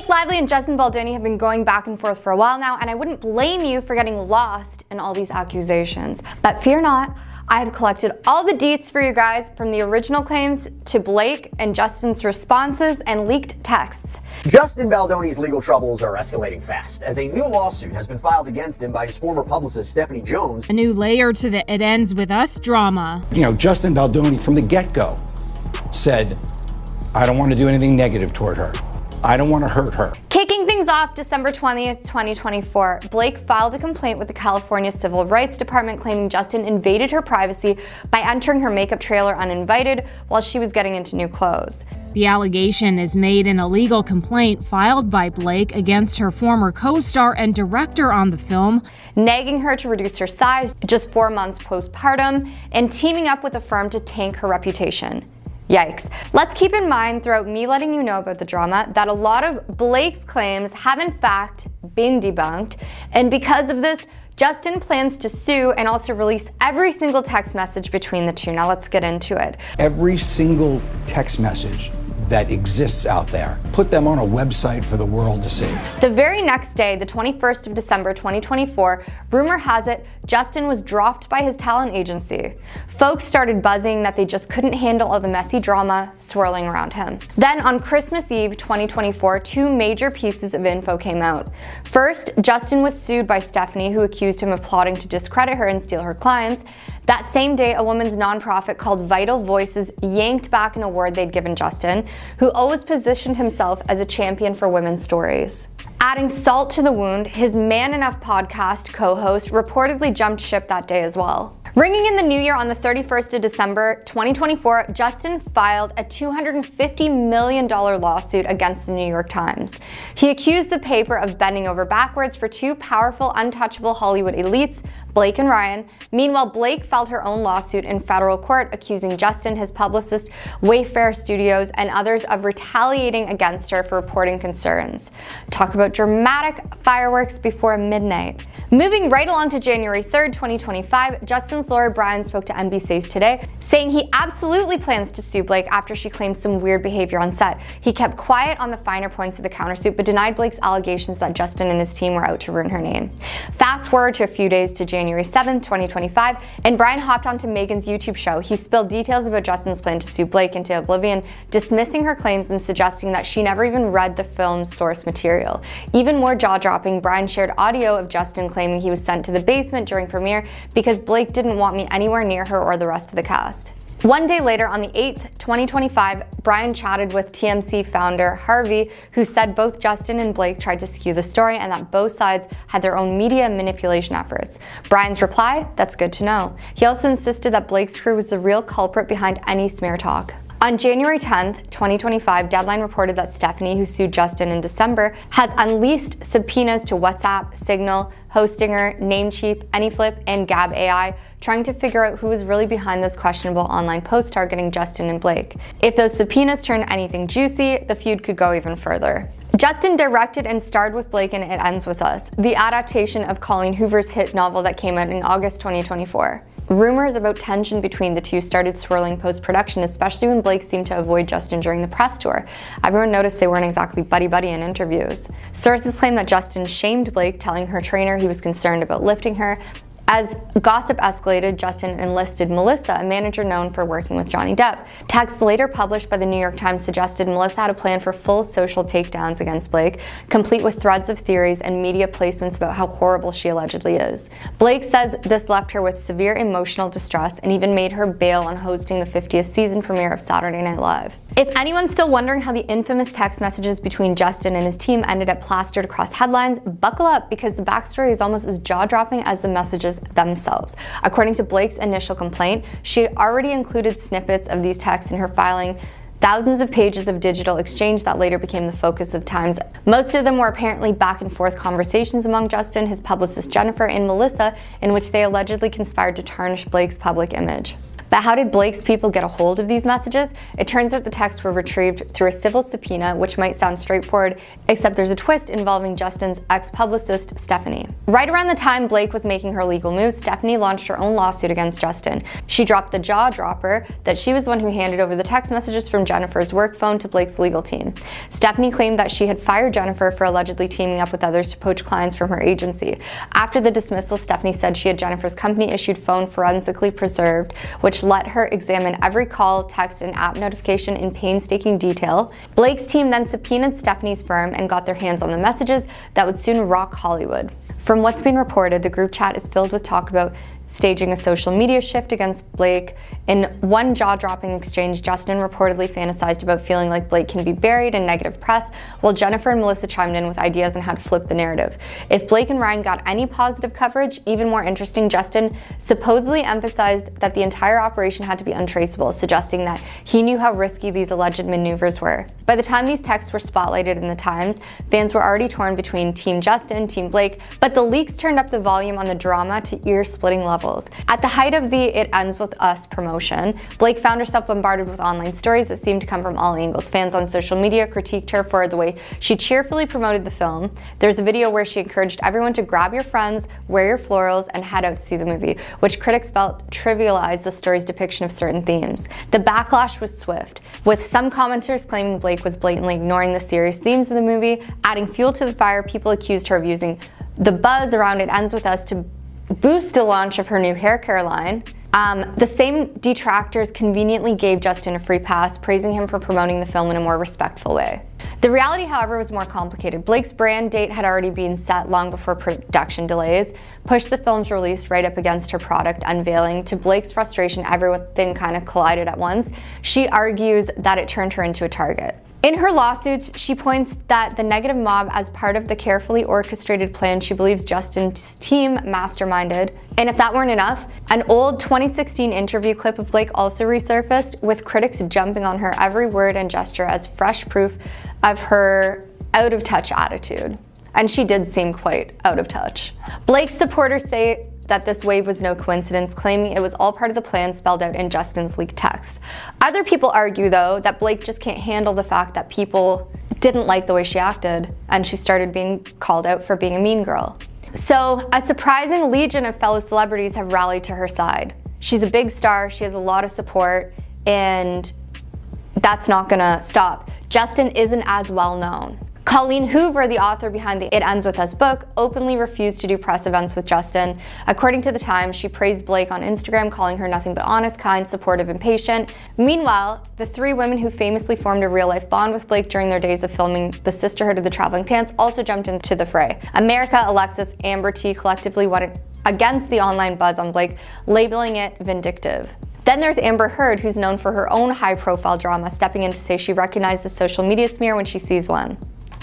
Blake Lively and Justin Baldoni have been going back and forth for a while now, and I wouldn't blame you for getting lost in all these accusations. But fear not, I have collected all the deets for you guys, from the original claims to Blake and Justin's responses and leaked texts. Justin Baldoni's legal troubles are escalating fast, as a new lawsuit has been filed against him by his former publicist Stephanie Jones. A new layer to the "it ends with us" drama. Justin Baldoni from the get-go said, I don't want to do anything negative toward her. I don't want to hurt her. Kicking things off December 20th, 2024, Blake filed a complaint with the California Civil Rights Department claiming Justin invaded her privacy by entering her makeup trailer uninvited while she was getting into new clothes. The allegation is made in a legal complaint filed by Blake against her former co-star and director on the film, nagging her to reduce her size just 4 months postpartum and teaming up with a firm to tank her reputation. Yikes. Let's keep in mind, throughout me letting you know about the drama, that a lot of Blake's claims have in fact been debunked, and because of this, Justin plans to sue and also release every single text message between the two. Now let's get into it. Every single text message that exists out there, put them on a website for the world to see. The very next day, the 21st of December 2024, rumor has it Justin was dropped by his talent agency. Folks started buzzing that they just couldn't handle all the messy drama swirling around him. Then on Christmas Eve 2024, two major pieces of info came out. First, Justin was sued by Stephanie, who accused him of plotting to discredit her and steal her clients. That same day, a woman's nonprofit called Vital Voices yanked back an award they'd given Justin, who always positioned himself as a champion for women's stories. Adding salt to the wound, his Man Enough podcast co-host reportedly jumped ship that day as well. Ringing in the new year on the 31st of December 2024, Justin filed a $250 million lawsuit against the New York Times. He accused the paper of bending over backwards for two powerful, untouchable Hollywood elites, Blake and Ryan. Meanwhile, Blake filed her own lawsuit in federal court accusing Justin, his publicist, Wayfair Studios, and others of retaliating against her for reporting concerns. Talk about dramatic fireworks before midnight. Moving right along to January 3rd, 2025, Justin's lawyer Brian spoke to NBC's Today, saying he absolutely plans to sue Blake after she claimed some weird behavior on set. He kept quiet on the finer points of the countersuit, but denied Blake's allegations that Justin and his team were out to ruin her name. Fast forward to a few days to January 7th, 2025, and Brian hopped onto Megan's YouTube show. He spilled details about Justin's plan to sue Blake into oblivion, dismissing her claims and suggesting that she never even read the film's source material. Even more jaw-dropping, Brian shared audio of Justin claiming he was sent to the basement during premiere because Blake didn't want me anywhere near her or the rest of the cast. One day later, on the 8th, 2025, Brian chatted with TMC founder Harvey, who said both Justin and Blake tried to skew the story and that both sides had their own media manipulation efforts. Brian's reply, that's good to know. He also insisted that Blake's crew was the real culprit behind any smear talk. On January 10th, 2025, Deadline reported that Stephanie, who sued Justin in December, has unleashed subpoenas to WhatsApp, Signal, Hostinger, Namecheap, AnyFlip, and Gab AI, trying to figure out who is really behind those questionable online posts targeting Justin and Blake. If those subpoenas turn anything juicy, the feud could go even further. Justin directed and starred with Blake in It Ends With Us, the adaptation of Colleen Hoover's hit novel that came out in August 2024. Rumors about tension between the two started swirling post-production, especially when Blake seemed to avoid Justin during the press tour. Everyone noticed they weren't exactly buddy-buddy in interviews. Sources claim that Justin shamed Blake, telling her trainer he was concerned about lifting her. As gossip escalated, Justin enlisted Melissa, a manager known for working with Johnny Depp. Texts later published by the New York Times suggested Melissa had a plan for full social takedowns against Blake, complete with threads of theories and media placements about how horrible she allegedly is. Blake says this left her with severe emotional distress and even made her bail on hosting the 50th season premiere of Saturday Night Live. If anyone's still wondering how the infamous text messages between Justin and his team ended up plastered across headlines, buckle up, because the backstory is almost as jaw-dropping as the messages themselves. According to Blake's initial complaint, she already included snippets of these texts in her filing, thousands of pages of digital exchange that later became the focus of Times. Most of them were apparently back and forth conversations among Justin, his publicist Jennifer, and Melissa, in which they allegedly conspired to tarnish Blake's public image. But how did Blake's people get a hold of these messages? It turns out the texts were retrieved through a civil subpoena, which might sound straightforward, except there's a twist involving Justin's ex-publicist, Stephanie. Right around the time Blake was making her legal moves, Stephanie launched her own lawsuit against Justin. She dropped the jaw dropper that she was the one who handed over the text messages from Jennifer's work phone to Blake's legal team. Stephanie claimed that she had fired Jennifer for allegedly teaming up with others to poach clients from her agency. After the dismissal, Stephanie said she had Jennifer's company-issued phone forensically preserved, which let her examine every call, text, and app notification in painstaking detail. Blake's team then subpoenaed Stephanie's firm and got their hands on the messages that would soon rock Hollywood. From what's been reported, the group chat is filled with talk about staging a social media shift against Blake. In one jaw-dropping exchange, Justin reportedly fantasized about feeling like Blake can be buried in negative press, while Jennifer and Melissa chimed in with ideas on how to flip the narrative. If Blake and Ryan got any positive coverage, even more interesting, Justin supposedly emphasized that the entire operation had to be untraceable, suggesting that he knew how risky these alleged maneuvers were. By the time these texts were spotlighted in the Times, fans were already torn between Team Justin, Team Blake, but the leaks turned up the volume on the drama to ear-splitting levels. At the height of the It Ends With Us promotion, Blake found herself bombarded with online stories that seemed to come from all angles. Fans on social media critiqued her for the way she cheerfully promoted the film. There's a video where she encouraged everyone to grab your friends, wear your florals, and head out to see the movie, which critics felt trivialized the story's depiction of certain themes. The backlash was swift, with some commenters claiming Blake was blatantly ignoring the serious themes of the movie. Adding fuel to the fire, people accused her of using the buzz around It Ends With Us to boost the launch of her new hair care line. The same detractors conveniently gave Justin a free pass, praising him for promoting the film in a more respectful way. The reality, however, was more complicated. Blake's brand date had already been set long before production delays, pushed the film's release right up against her product unveiling. To Blake's frustration, everything kind of collided at once. She argues that it turned her into a target. In her lawsuits, she points that the negative mob, as part of the carefully orchestrated plan she believes Justin's team masterminded. And if that weren't enough, an old 2016 interview clip of Blake also resurfaced, with critics jumping on her every word and gesture as fresh proof of her out-of-touch attitude. And she did seem quite out of touch. Blake's supporters say that this wave was no coincidence, claiming it was all part of the plan spelled out in Justin's leaked text. Other people argue, though, that Blake just can't handle the fact that people didn't like the way she acted, and she started being called out for being a mean girl. So, a surprising legion of fellow celebrities have rallied to her side. She's a big star, she has a lot of support, and that's not gonna stop. Justin isn't as well known. Colleen Hoover, the author behind the It Ends With Us book, openly refused to do press events with Justin. According to the Times, she praised Blake on Instagram, calling her nothing but honest, kind, supportive, and patient. Meanwhile, the three women who famously formed a real-life bond with Blake during their days of filming The Sisterhood of the Traveling Pants also jumped into the fray. America, Alexis, Amber T collectively went against the online buzz on Blake, labeling it vindictive. Then there's Amber Heard, who's known for her own high-profile drama, stepping in to say she recognized the social media smear when she sees one.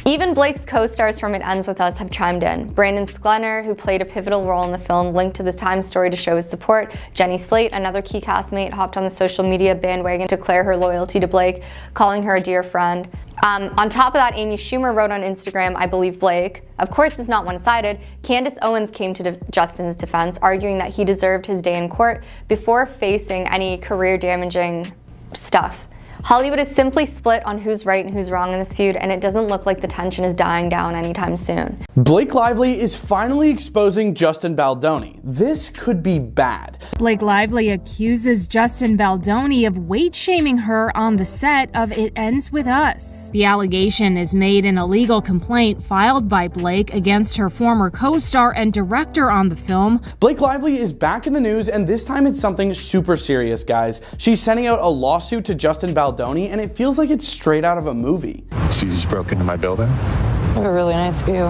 Even Blake's co-stars from It Ends With Us have chimed in. Brandon Sklenar, who played a pivotal role in the film, linked to the Times story to show his support. Jenny Slate, another key castmate, hopped on the social media bandwagon to declare her loyalty to Blake, calling her a dear friend. On top of that, Amy Schumer wrote on Instagram, "I believe Blake." Of course, it's not one-sided. Candace Owens came to Justin's defense, arguing that he deserved his day in court before facing any career-damaging stuff. Hollywood is simply split on who's right and who's wrong in this feud, and it doesn't look like the tension is dying down anytime soon. Blake Lively is finally exposing Justin Baldoni. This could be bad. Blake Lively accuses Justin Baldoni of weight-shaming her on the set of It Ends With Us. The allegation is made in a legal complaint filed by Blake against her former co-star and director on the film. Blake Lively is back in the news, and this time it's something super serious, guys. She's sending out a lawsuit to Justin Baldoni, and it feels like it's straight out of a movie. So you just broke into my building? I have a really nice view.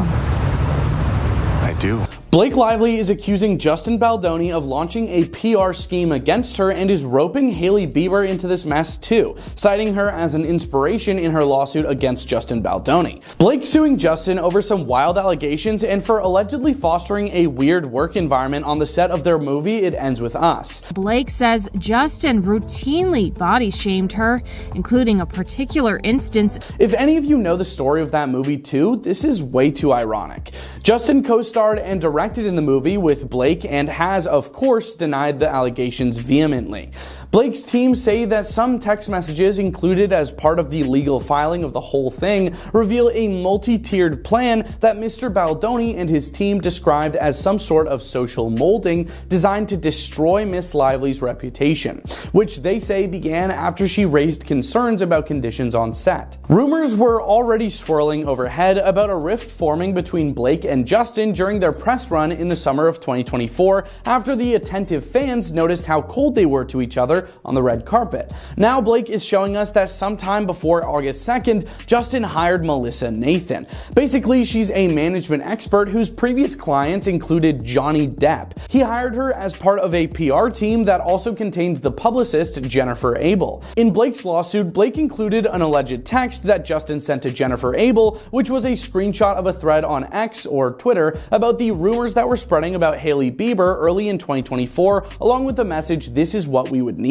I do. Blake Lively is accusing Justin Baldoni of launching a PR scheme against her and is roping Hailey Bieber into this mess too, citing her as an inspiration in her lawsuit against Justin Baldoni. Blake's suing Justin over some wild allegations and for allegedly fostering a weird work environment on the set of their movie It Ends With Us. Blake says Justin routinely body-shamed her, including a particular instance. If any of you know the story of that movie too, this is way too ironic. Justin co-starred and directed in the movie with Blake and has, of course, denied the allegations vehemently. Blake's team say that some text messages included as part of the legal filing of the whole thing reveal a multi-tiered plan that Mr. Baldoni and his team described as some sort of social molding designed to destroy Miss Lively's reputation, which they say began after she raised concerns about conditions on set. Rumors were already swirling overhead about a rift forming between Blake and Justin during their press run in the summer of 2024 after the attentive fans noticed how cold they were to each other on the red carpet. Now Blake is showing us that sometime before August 2nd, Justin hired Melissa Nathan. Basically, she's a management expert whose previous clients included Johnny Depp. He hired her as part of a PR team that also contained the publicist Jennifer Abel. In Blake's lawsuit, Blake included an alleged text that Justin sent to Jennifer Abel, which was a screenshot of a thread on X or Twitter about the rumors that were spreading about Hailey Bieber early in 2024, along with the message, "This is what we would need."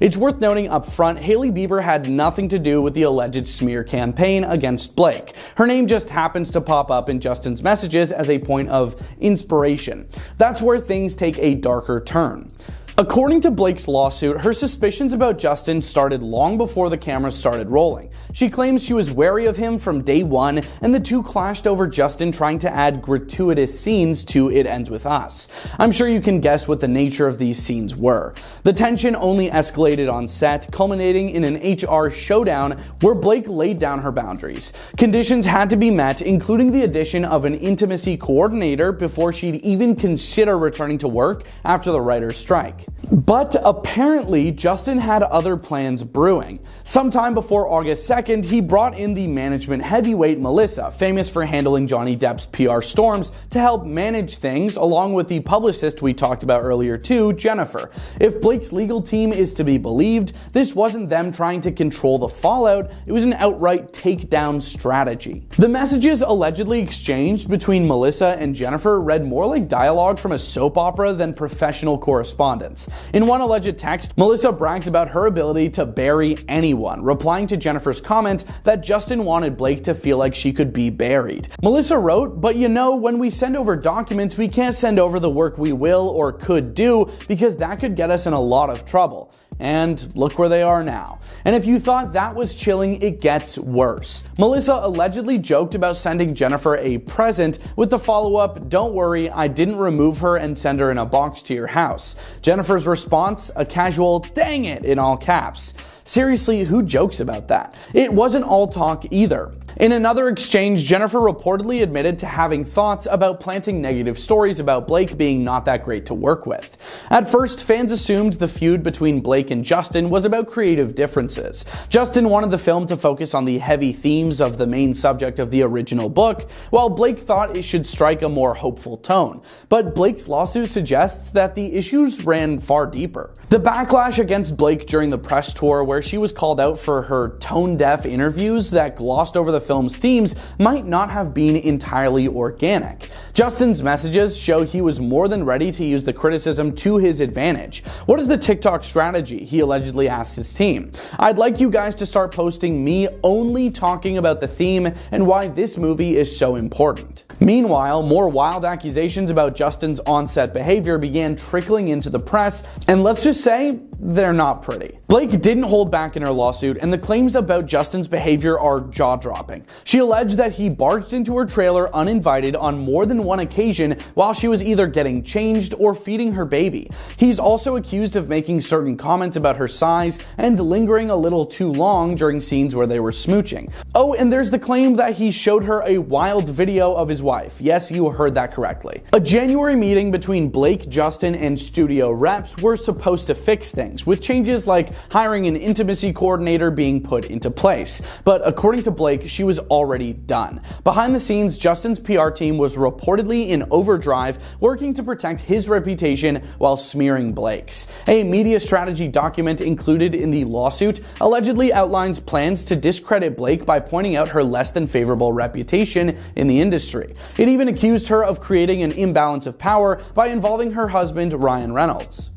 It's worth noting up front, Hailey Bieber had nothing to do with the alleged smear campaign against Blake. Her name just happens to pop up in Justin's messages as a point of inspiration. That's where things take a darker turn. According to Blake's lawsuit, her suspicions about Justin started long before the cameras started rolling. She claims she was wary of him from day one, and the two clashed over Justin trying to add gratuitous scenes to It Ends With Us. I'm sure you can guess what the nature of these scenes were. The tension only escalated on set, culminating in an HR showdown where Blake laid down her boundaries. Conditions had to be met, including the addition of an intimacy coordinator before she'd even consider returning to work after the writer's strike. But apparently, Justin had other plans brewing. Sometime before August 2nd, he brought in the management heavyweight Melissa, famous for handling Johnny Depp's PR storms, to help manage things, along with the publicist we talked about earlier too, Jennifer. If Blake's legal team is to be believed, this wasn't them trying to control the fallout, it was an outright takedown strategy. The messages allegedly exchanged between Melissa and Jennifer read more like dialogue from a soap opera than professional correspondence. In one alleged text, Melissa brags about her ability to bury anyone, replying to Jennifer's comment that Justin wanted Blake to feel like she could be buried. Melissa wrote, "But you know, when we send over documents, we can't send over the work we will or could do because that could get us in a lot of trouble." And look where they are now. And if you thought that was chilling, it gets worse. Melissa allegedly joked about sending Jennifer a present with the follow-up, "Don't worry, I didn't remove her and send her in a box to your house." Jennifer's response, a casual, "Dang it," in all caps. Seriously, who jokes about that? It wasn't all talk either. In another exchange, Jennifer reportedly admitted to having thoughts about planting negative stories about Blake being not that great to work with. At first, fans assumed the feud between Blake and Justin was about creative differences. Justin wanted the film to focus on the heavy themes of the main subject of the original book, while Blake thought it should strike a more hopeful tone. But Blake's lawsuit suggests that the issues ran far deeper. The backlash against Blake during the press tour, where she was called out for her tone-deaf interviews that glossed over the film's themes, might not have been entirely organic. Justin's messages show he was more than ready to use the criticism to his advantage. "What is the TikTok strategy?" he allegedly asked his team. "I'd like you guys to start posting me only talking about the theme and why this movie is so important." Meanwhile, more wild accusations about Justin's on-set behavior began trickling into the press, and let's just say, they're not pretty. Blake didn't hold back in her lawsuit, and the claims about Justin's behavior are jaw-dropping. She alleged that he barged into her trailer uninvited on more than one occasion while she was either getting changed or feeding her baby. He's also accused of making certain comments about her size and lingering a little too long during scenes where they were smooching. Oh, and there's the claim that he showed her a wild video of his wife. Yes, you heard that correctly. A January meeting between Blake, Justin, and studio reps were supposed to fix things, with changes like hiring an intimacy coordinator being put into place. But according to Blake, she was already done. Behind the scenes, Justin's PR team was reportedly in overdrive, working to protect his reputation while smearing Blake's. A media strategy document included in the lawsuit allegedly outlines plans to discredit Blake by pointing out her less than favorable reputation in the industry. It even accused her of creating an imbalance of power by involving her husband, Ryan Reynolds.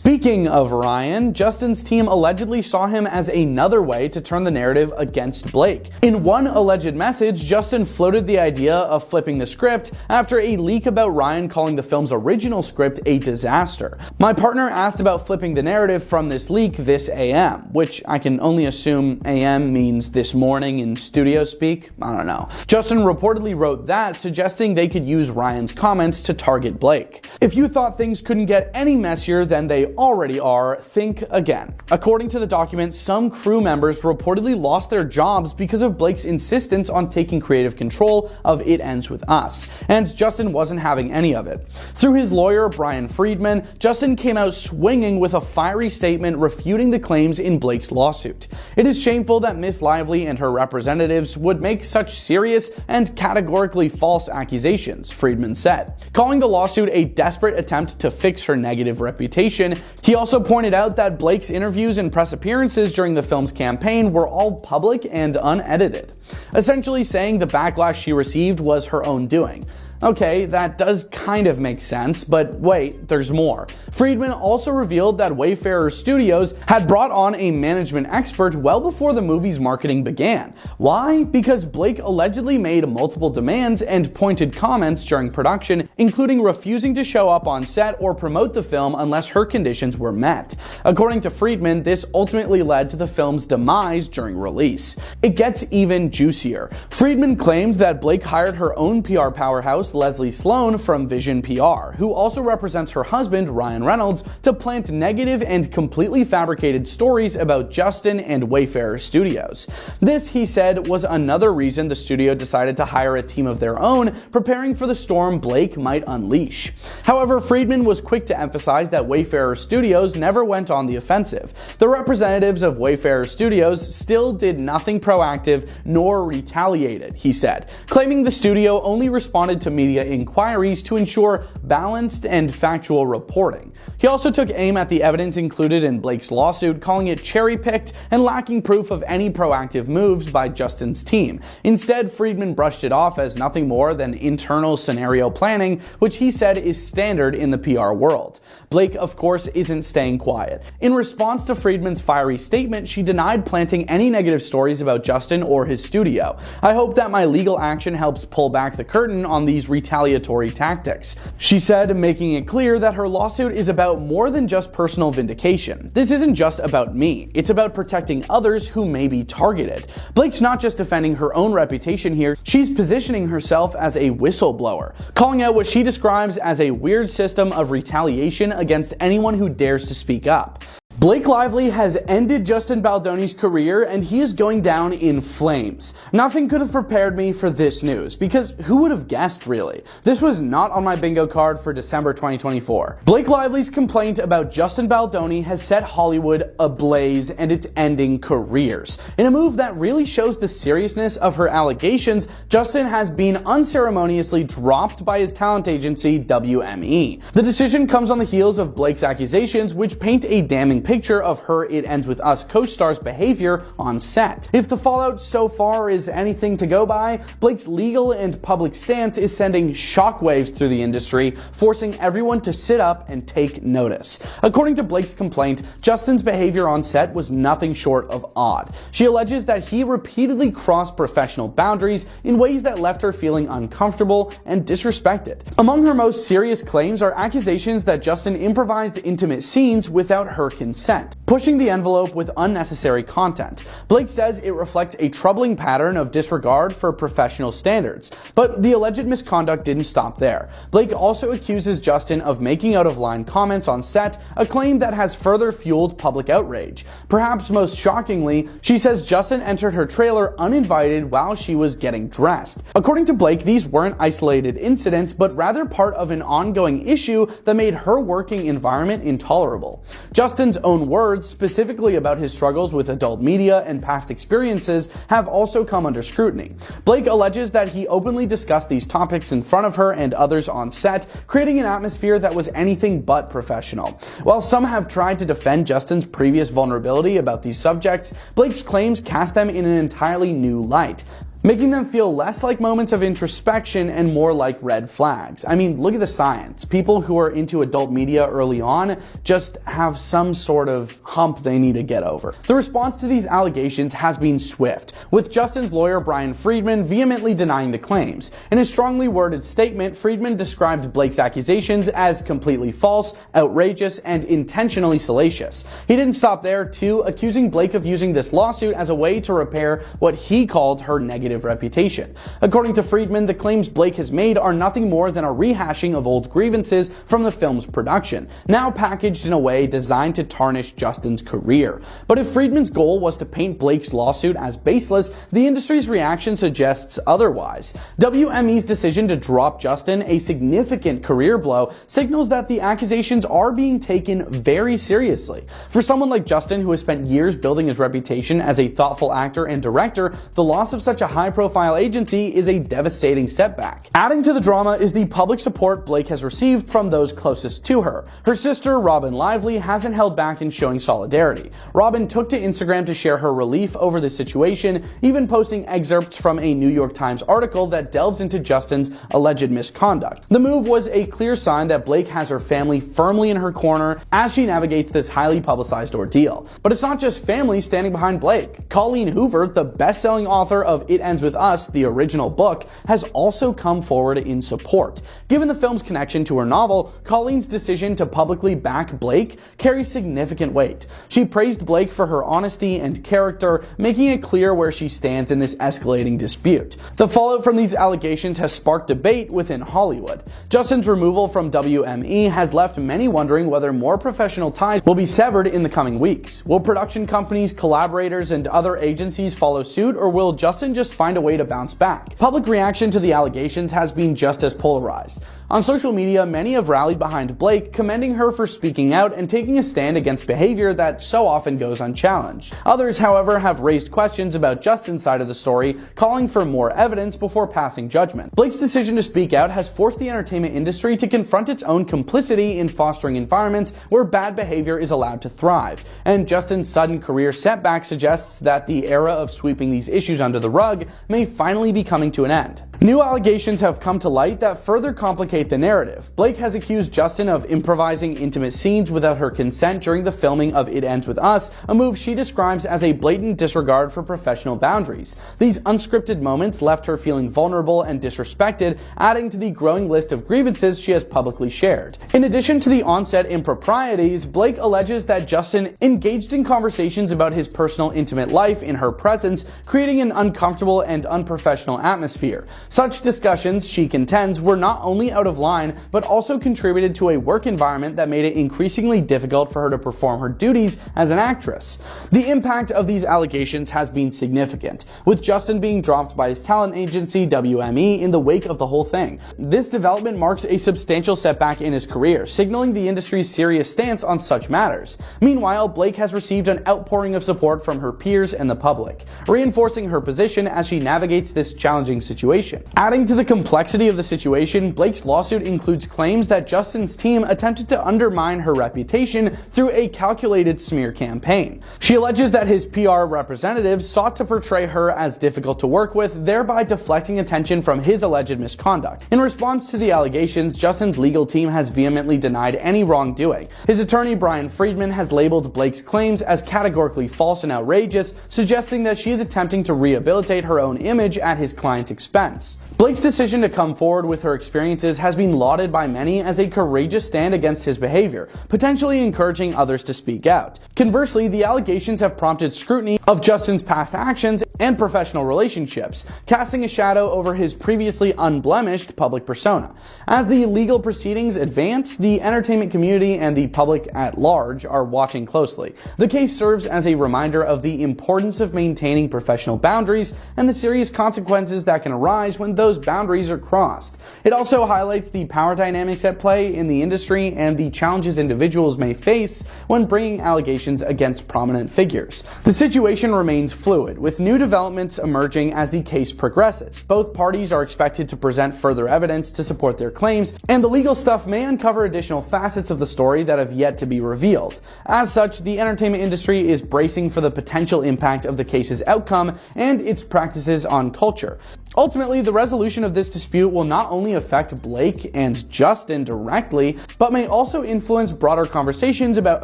Speaking of Ryan, Justin's team allegedly saw him as another way to turn the narrative against Blake. In one alleged message, Justin floated the idea of flipping the script after a leak about Ryan calling the film's original script a disaster. My partner asked about flipping the narrative from this leak this AM, which I can only assume AM means this morning in studio speak. I don't know. Justin reportedly wrote that, suggesting they could use Ryan's comments to target Blake. If you thought things couldn't get any messier than they already are, think again. According to the document, some crew members reportedly lost their jobs because of Blake's insistence on taking creative control of It Ends With Us, and Justin wasn't having any of it. Through his lawyer, Brian Friedman, Justin came out swinging with a fiery statement refuting the claims in Blake's lawsuit. It is shameful that Miss Lively and her representatives would make such serious and categorically false accusations, Friedman said, calling the lawsuit a desperate attempt to fix her negative reputation. He also pointed out that Blake's interviews and press appearances during the film's campaign were all public and unedited, essentially saying the backlash she received was her own doing. Okay, that does kind of make sense, but wait, there's more. Friedman also revealed that Wayfarer Studios had brought on a management expert well before the movie's marketing began. Why? Because Blake allegedly made multiple demands and pointed comments during production, including refusing to show up on set or promote the film unless her conditions were met. According to Friedman, this ultimately led to the film's demise during release. It gets even juicier. Friedman claimed that Blake hired her own PR powerhouse, Leslie Sloan from Vision PR, who also represents her husband, Ryan Reynolds, to plant negative and completely fabricated stories about Justin and Wayfarer Studios. This, he said, was another reason the studio decided to hire a team of their own, preparing for the storm Blake might unleash. However, Friedman was quick to emphasize that Wayfarer Studios never went on the offensive. The representatives of Wayfarer Studios still did nothing proactive nor retaliated, he said, claiming the studio only responded to media inquiries to ensure balanced and factual reporting. He also took aim at the evidence included in Blake's lawsuit, calling it cherry-picked and lacking proof of any proactive moves by Justin's team. Instead, Friedman brushed it off as nothing more than internal scenario planning, which he said is standard in the PR world. Blake, of course, isn't staying quiet. In response to Friedman's fiery statement, she denied planting any negative stories about Justin or his studio. I hope that my legal action helps pull back the curtain on these retaliatory tactics, she said, making it clear that her lawsuit is about more than just personal vindication. This isn't just about me, it's about protecting others who may be targeted. Blake's not just defending her own reputation here, she's positioning herself as a whistleblower, calling out what she describes as a weird system of retaliation against anyone who dares to speak up. Blake Lively has ended Justin Baldoni's career and he is going down in flames. Nothing could have prepared me for this news, because who would have guessed, really? This was not on my bingo card for December 2024. Blake Lively's complaint about Justin Baldoni has set Hollywood ablaze and it's ending careers. In a move that really shows the seriousness of her allegations, Justin has been unceremoniously dropped by his talent agency, WME. The decision comes on the heels of Blake's accusations, which paint a damning picture of her It Ends With Us co-star's behavior on set. If the fallout so far is anything to go by, Blake's legal and public stance is sending shockwaves through the industry, forcing everyone to sit up and take notice. According to Blake's complaint, Justin's behavior on set was nothing short of odd. She alleges that he repeatedly crossed professional boundaries in ways that left her feeling uncomfortable and disrespected. Among her most serious claims are accusations that Justin improvised intimate scenes without her consent, pushing the envelope with unnecessary content. Blake says it reflects a troubling pattern of disregard for professional standards, but the alleged misconduct didn't stop there. Blake also accuses Justin of making out-of-line comments on set, a claim that has further fueled public outrage. Perhaps most shockingly, she says Justin entered her trailer uninvited while she was getting dressed. According to Blake, these weren't isolated incidents, but rather part of an ongoing issue that made her working environment intolerable. Justin's own words, specifically about his struggles with adult media and past experiences, have also come under scrutiny. Blake alleges that he openly discussed these topics in front of her and others on set, creating an atmosphere that was anything but professional. While some have tried to defend Justin's previous vulnerability about these subjects, Blake's claims cast them in an entirely new light. making them feel less like moments of introspection and more like red flags. I mean, look at the science. People who are into adult media early on just have some sort of hump they need to get over. The response to these allegations has been swift, with Justin's lawyer Brian Friedman vehemently denying the claims. In a strongly worded statement, Friedman described Blake's accusations as completely false, outrageous, and intentionally salacious. He didn't stop there, too, accusing Blake of using this lawsuit as a way to repair what he called her negative reputation. According to Friedman, the claims Blake has made are nothing more than a rehashing of old grievances from the film's production, now packaged in a way designed to tarnish Justin's career. But if Friedman's goal was to paint Blake's lawsuit as baseless, the industry's reaction suggests otherwise. WME's decision to drop Justin, a significant career blow, signals that the accusations are being taken very seriously. For someone like Justin, who has spent years building his reputation as a thoughtful actor and director, the loss of such a high-profile agency is a devastating setback. Adding to the drama is the public support Blake has received from those closest to her. Her sister, Robin Lively, hasn't held back in showing solidarity. Robin took to Instagram to share her relief over the situation, even posting excerpts from a New York Times article that delves into Justin's alleged misconduct. The move was a clear sign that Blake has her family firmly in her corner as she navigates this highly publicized ordeal. But it's not just family standing behind Blake. Colleen Hoover, the best-selling author of It Ends With Us, the original book, has also come forward in support. Given the film's connection to her novel, Colleen's decision to publicly back Blake carries significant weight. She praised Blake for her honesty and character, making it clear where she stands in this escalating dispute. The fallout from these allegations has sparked debate within Hollywood. Justin's removal from WME has left many wondering whether more professional ties will be severed in the coming weeks. Will production companies, collaborators, and other agencies follow suit, or will Justin just find a way to bounce back? Public reaction to the allegations has been just as polarized. On social media, many have rallied behind Blake, commending her for speaking out and taking a stand against behavior that so often goes unchallenged. Others, however, have raised questions about Justin's side of the story, calling for more evidence before passing judgment. Blake's decision to speak out has forced the entertainment industry to confront its own complicity in fostering environments where bad behavior is allowed to thrive. And Justin's sudden career setback suggests that the era of sweeping these issues under the rug may finally be coming to an end. New allegations have come to light that further complicate the narrative. Blake has accused Justin of improvising intimate scenes without her consent during the filming of It Ends With Us, a move she describes as a blatant disregard for professional boundaries. These unscripted moments left her feeling vulnerable and disrespected, adding to the growing list of grievances she has publicly shared. In addition to the Onset improprieties, Blake alleges that Justin engaged in conversations about his personal intimate life in her presence, creating an uncomfortable and unprofessional atmosphere. Such discussions, she contends, were not only out of line, but also contributed to a work environment that made it increasingly difficult for her to perform her duties as an actress. The impact of these allegations has been significant, with Justin being dropped by his talent agency, WME, in the wake of the whole thing. This development marks a substantial setback in his career, signaling the industry's serious stance on such matters. Meanwhile, Blake has received an outpouring of support from her peers and the public, reinforcing her position as she navigates this challenging situation. Adding to the complexity of the situation, Blake's lawsuit includes claims that Justin's team attempted to undermine her reputation through a calculated smear campaign. She alleges that his PR representatives sought to portray her as difficult to work with, thereby deflecting attention from his alleged misconduct. In response to the allegations, Justin's legal team has vehemently denied any wrongdoing. His attorney, Brian Friedman, has labeled Blake's claims as categorically false and outrageous, suggesting that she is attempting to rehabilitate her own image at his client's expense. Blake's decision to come forward with her experiences has been lauded by many as a courageous stand against his behavior, potentially encouraging others to speak out. Conversely, the allegations have prompted scrutiny of Justin's past actions and professional relationships, casting a shadow over his previously unblemished public persona. As the legal proceedings advance, the entertainment community and the public at large are watching closely. The case serves as a reminder of the importance of maintaining professional boundaries and the serious consequences that can arise when those those boundaries are crossed. It also highlights the power dynamics at play in the industry and the challenges individuals may face when bringing allegations against prominent figures. The situation remains fluid, with new developments emerging as the case progresses. Both parties are expected to present further evidence to support their claims, and the legal stuff may uncover additional facets of the story that have yet to be revealed. As such, the entertainment industry is bracing for the potential impact of the case's outcome and its practices on culture. Ultimately, the resolution of this dispute will not only affect Blake and Justin directly, but may also influence broader conversations about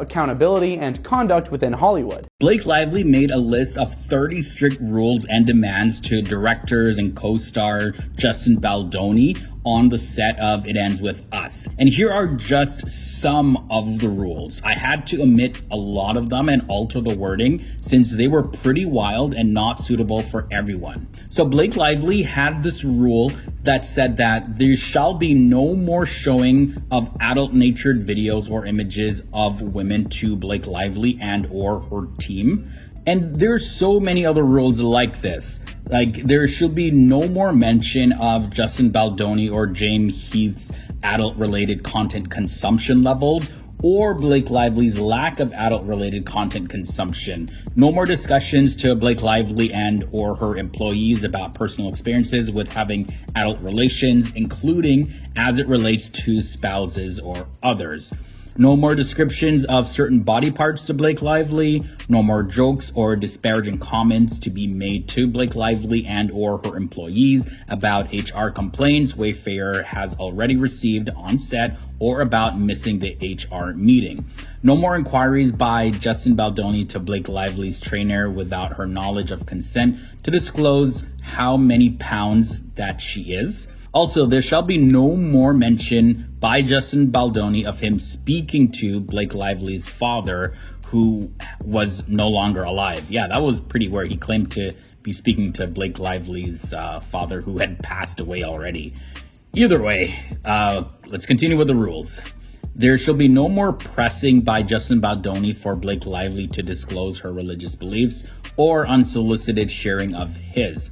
accountability and conduct within Hollywood. Blake Lively made a list of 30 strict rules and demands to directors and co-star Justin Baldoni on the set of It Ends With Us. And here are just some of the rules. I had to omit a lot of them and alter the wording since they were pretty wild and not suitable for everyone. So Blake Lively had this rule that said that there shall be no more showing of adult-natured videos or images of women to Blake Lively and or her team. And there's so many other rules like this. Like, there should be no more mention of Justin Baldoni or James Heath's adult-related content consumption levels, or Blake Lively's lack of adult-related content consumption. No more discussions to Blake Lively and or her employees about personal experiences with having adult relations, including as it relates to spouses or others. No more descriptions of certain body parts to Blake Lively. No more jokes or disparaging comments to be made to Blake Lively and or her employees about HR complaints Wayfair has already received on set or about missing the HR meeting. No more inquiries by Justin Baldoni to Blake Lively's trainer without her knowledge of consent to disclose how many pounds that she is. Also, there shall be no more mention by Justin Baldoni of him speaking to Blake Lively's father, who was no longer alive. Yeah, that was pretty weird. He claimed to be speaking to Blake Lively's father, who had passed away already. Either way, let's continue with the rules. There shall be no more pressing by Justin Baldoni for Blake Lively to disclose her religious beliefs or unsolicited sharing of his.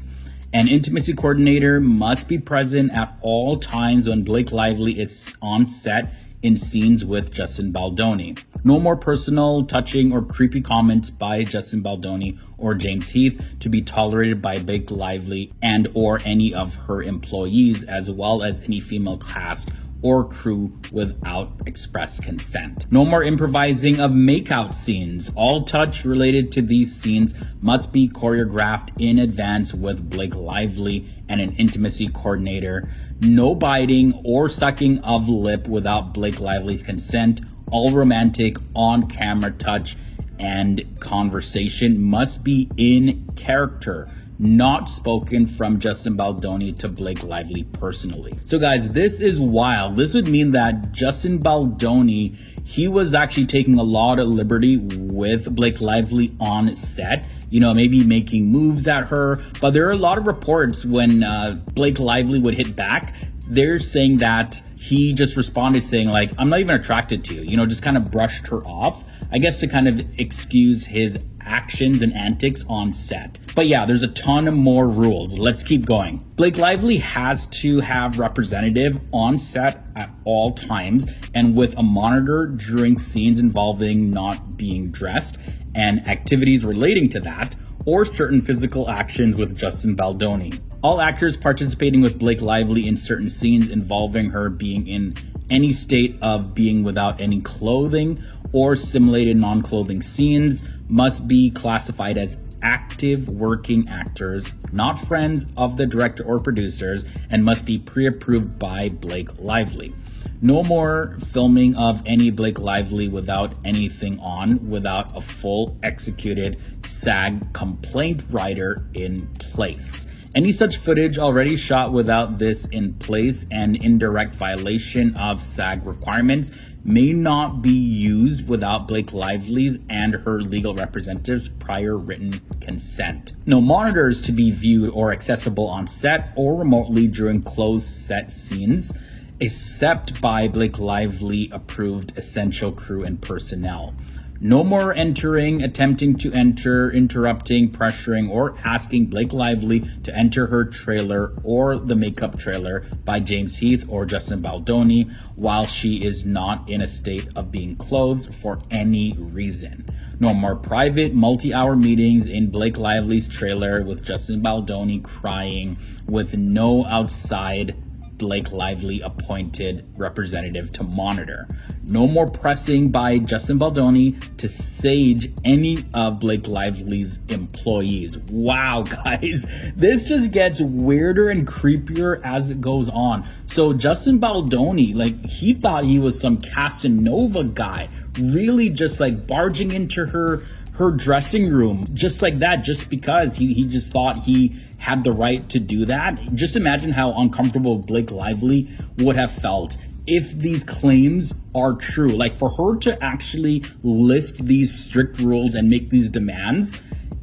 An intimacy coordinator must be present at all times when Blake Lively is on set in scenes with Justin Baldoni. No more personal, touching, or creepy comments by Justin Baldoni or James Heath to be tolerated by Blake Lively and or any of her employees, as well as any female cast or crew without express consent. No more improvising of makeout scenes. All touch related to these scenes must be choreographed in advance with Blake Lively and an intimacy coordinator. No biting or sucking of lip without Blake Lively's consent. All romantic on-camera touch and conversation must be in character, not spoken from Justin Baldoni to Blake Lively personally. So guys, this is wild. This would mean that Justin Baldoni, he was actually taking a lot of liberty with Blake Lively on set, you know, maybe making moves at her. But there are a lot of reports when Blake Lively would hit back, they're saying that he just responded saying like, I'm not even attracted to you, you know, just kind of brushed her off, I guess to kind of excuse his actions and antics on set. But yeah, there's a ton of more rules. Let's keep going. Blake Lively has to have representative on set at all times and with a monitor during scenes involving not being dressed and activities relating to that, or certain physical actions with Justin Baldoni. All actors participating with Blake Lively in certain scenes involving her being in any state of being without any clothing or simulated non-clothing scenes must be classified as active working actors, not friends of the director or producers, and must be pre-approved by Blake Lively. No more filming of any Blake Lively without anything on, without a full executed SAG complaint writer in place. Any such footage already shot without this in place and indirect violation of SAG requirements may not be used without Blake Lively's and her legal representative's prior written consent. No monitors to be viewed or accessible on set or remotely during closed set scenes, except by Blake Lively approved essential crew and personnel. No more entering, attempting to enter, interrupting, pressuring, or asking Blake Lively to enter her trailer or the makeup trailer by James Heath or Justin Baldoni while she is not in a state of being clothed for any reason. No more private multi-hour meetings in Blake Lively's trailer with Justin Baldoni crying with no outside Blake Lively appointed representative to monitor. No more pressing by Justin Baldoni to sage any of Blake Lively's employees. Wow, guys, this just gets weirder and creepier as it goes on. So Justin Baldoni, like, he thought he was some Casanova guy, really just like barging into her dressing room just like that, just because he just thought he had the right to do that. Just imagine how uncomfortable Blake Lively would have felt if these claims are true. Like, for her to actually list these strict rules and make these demands,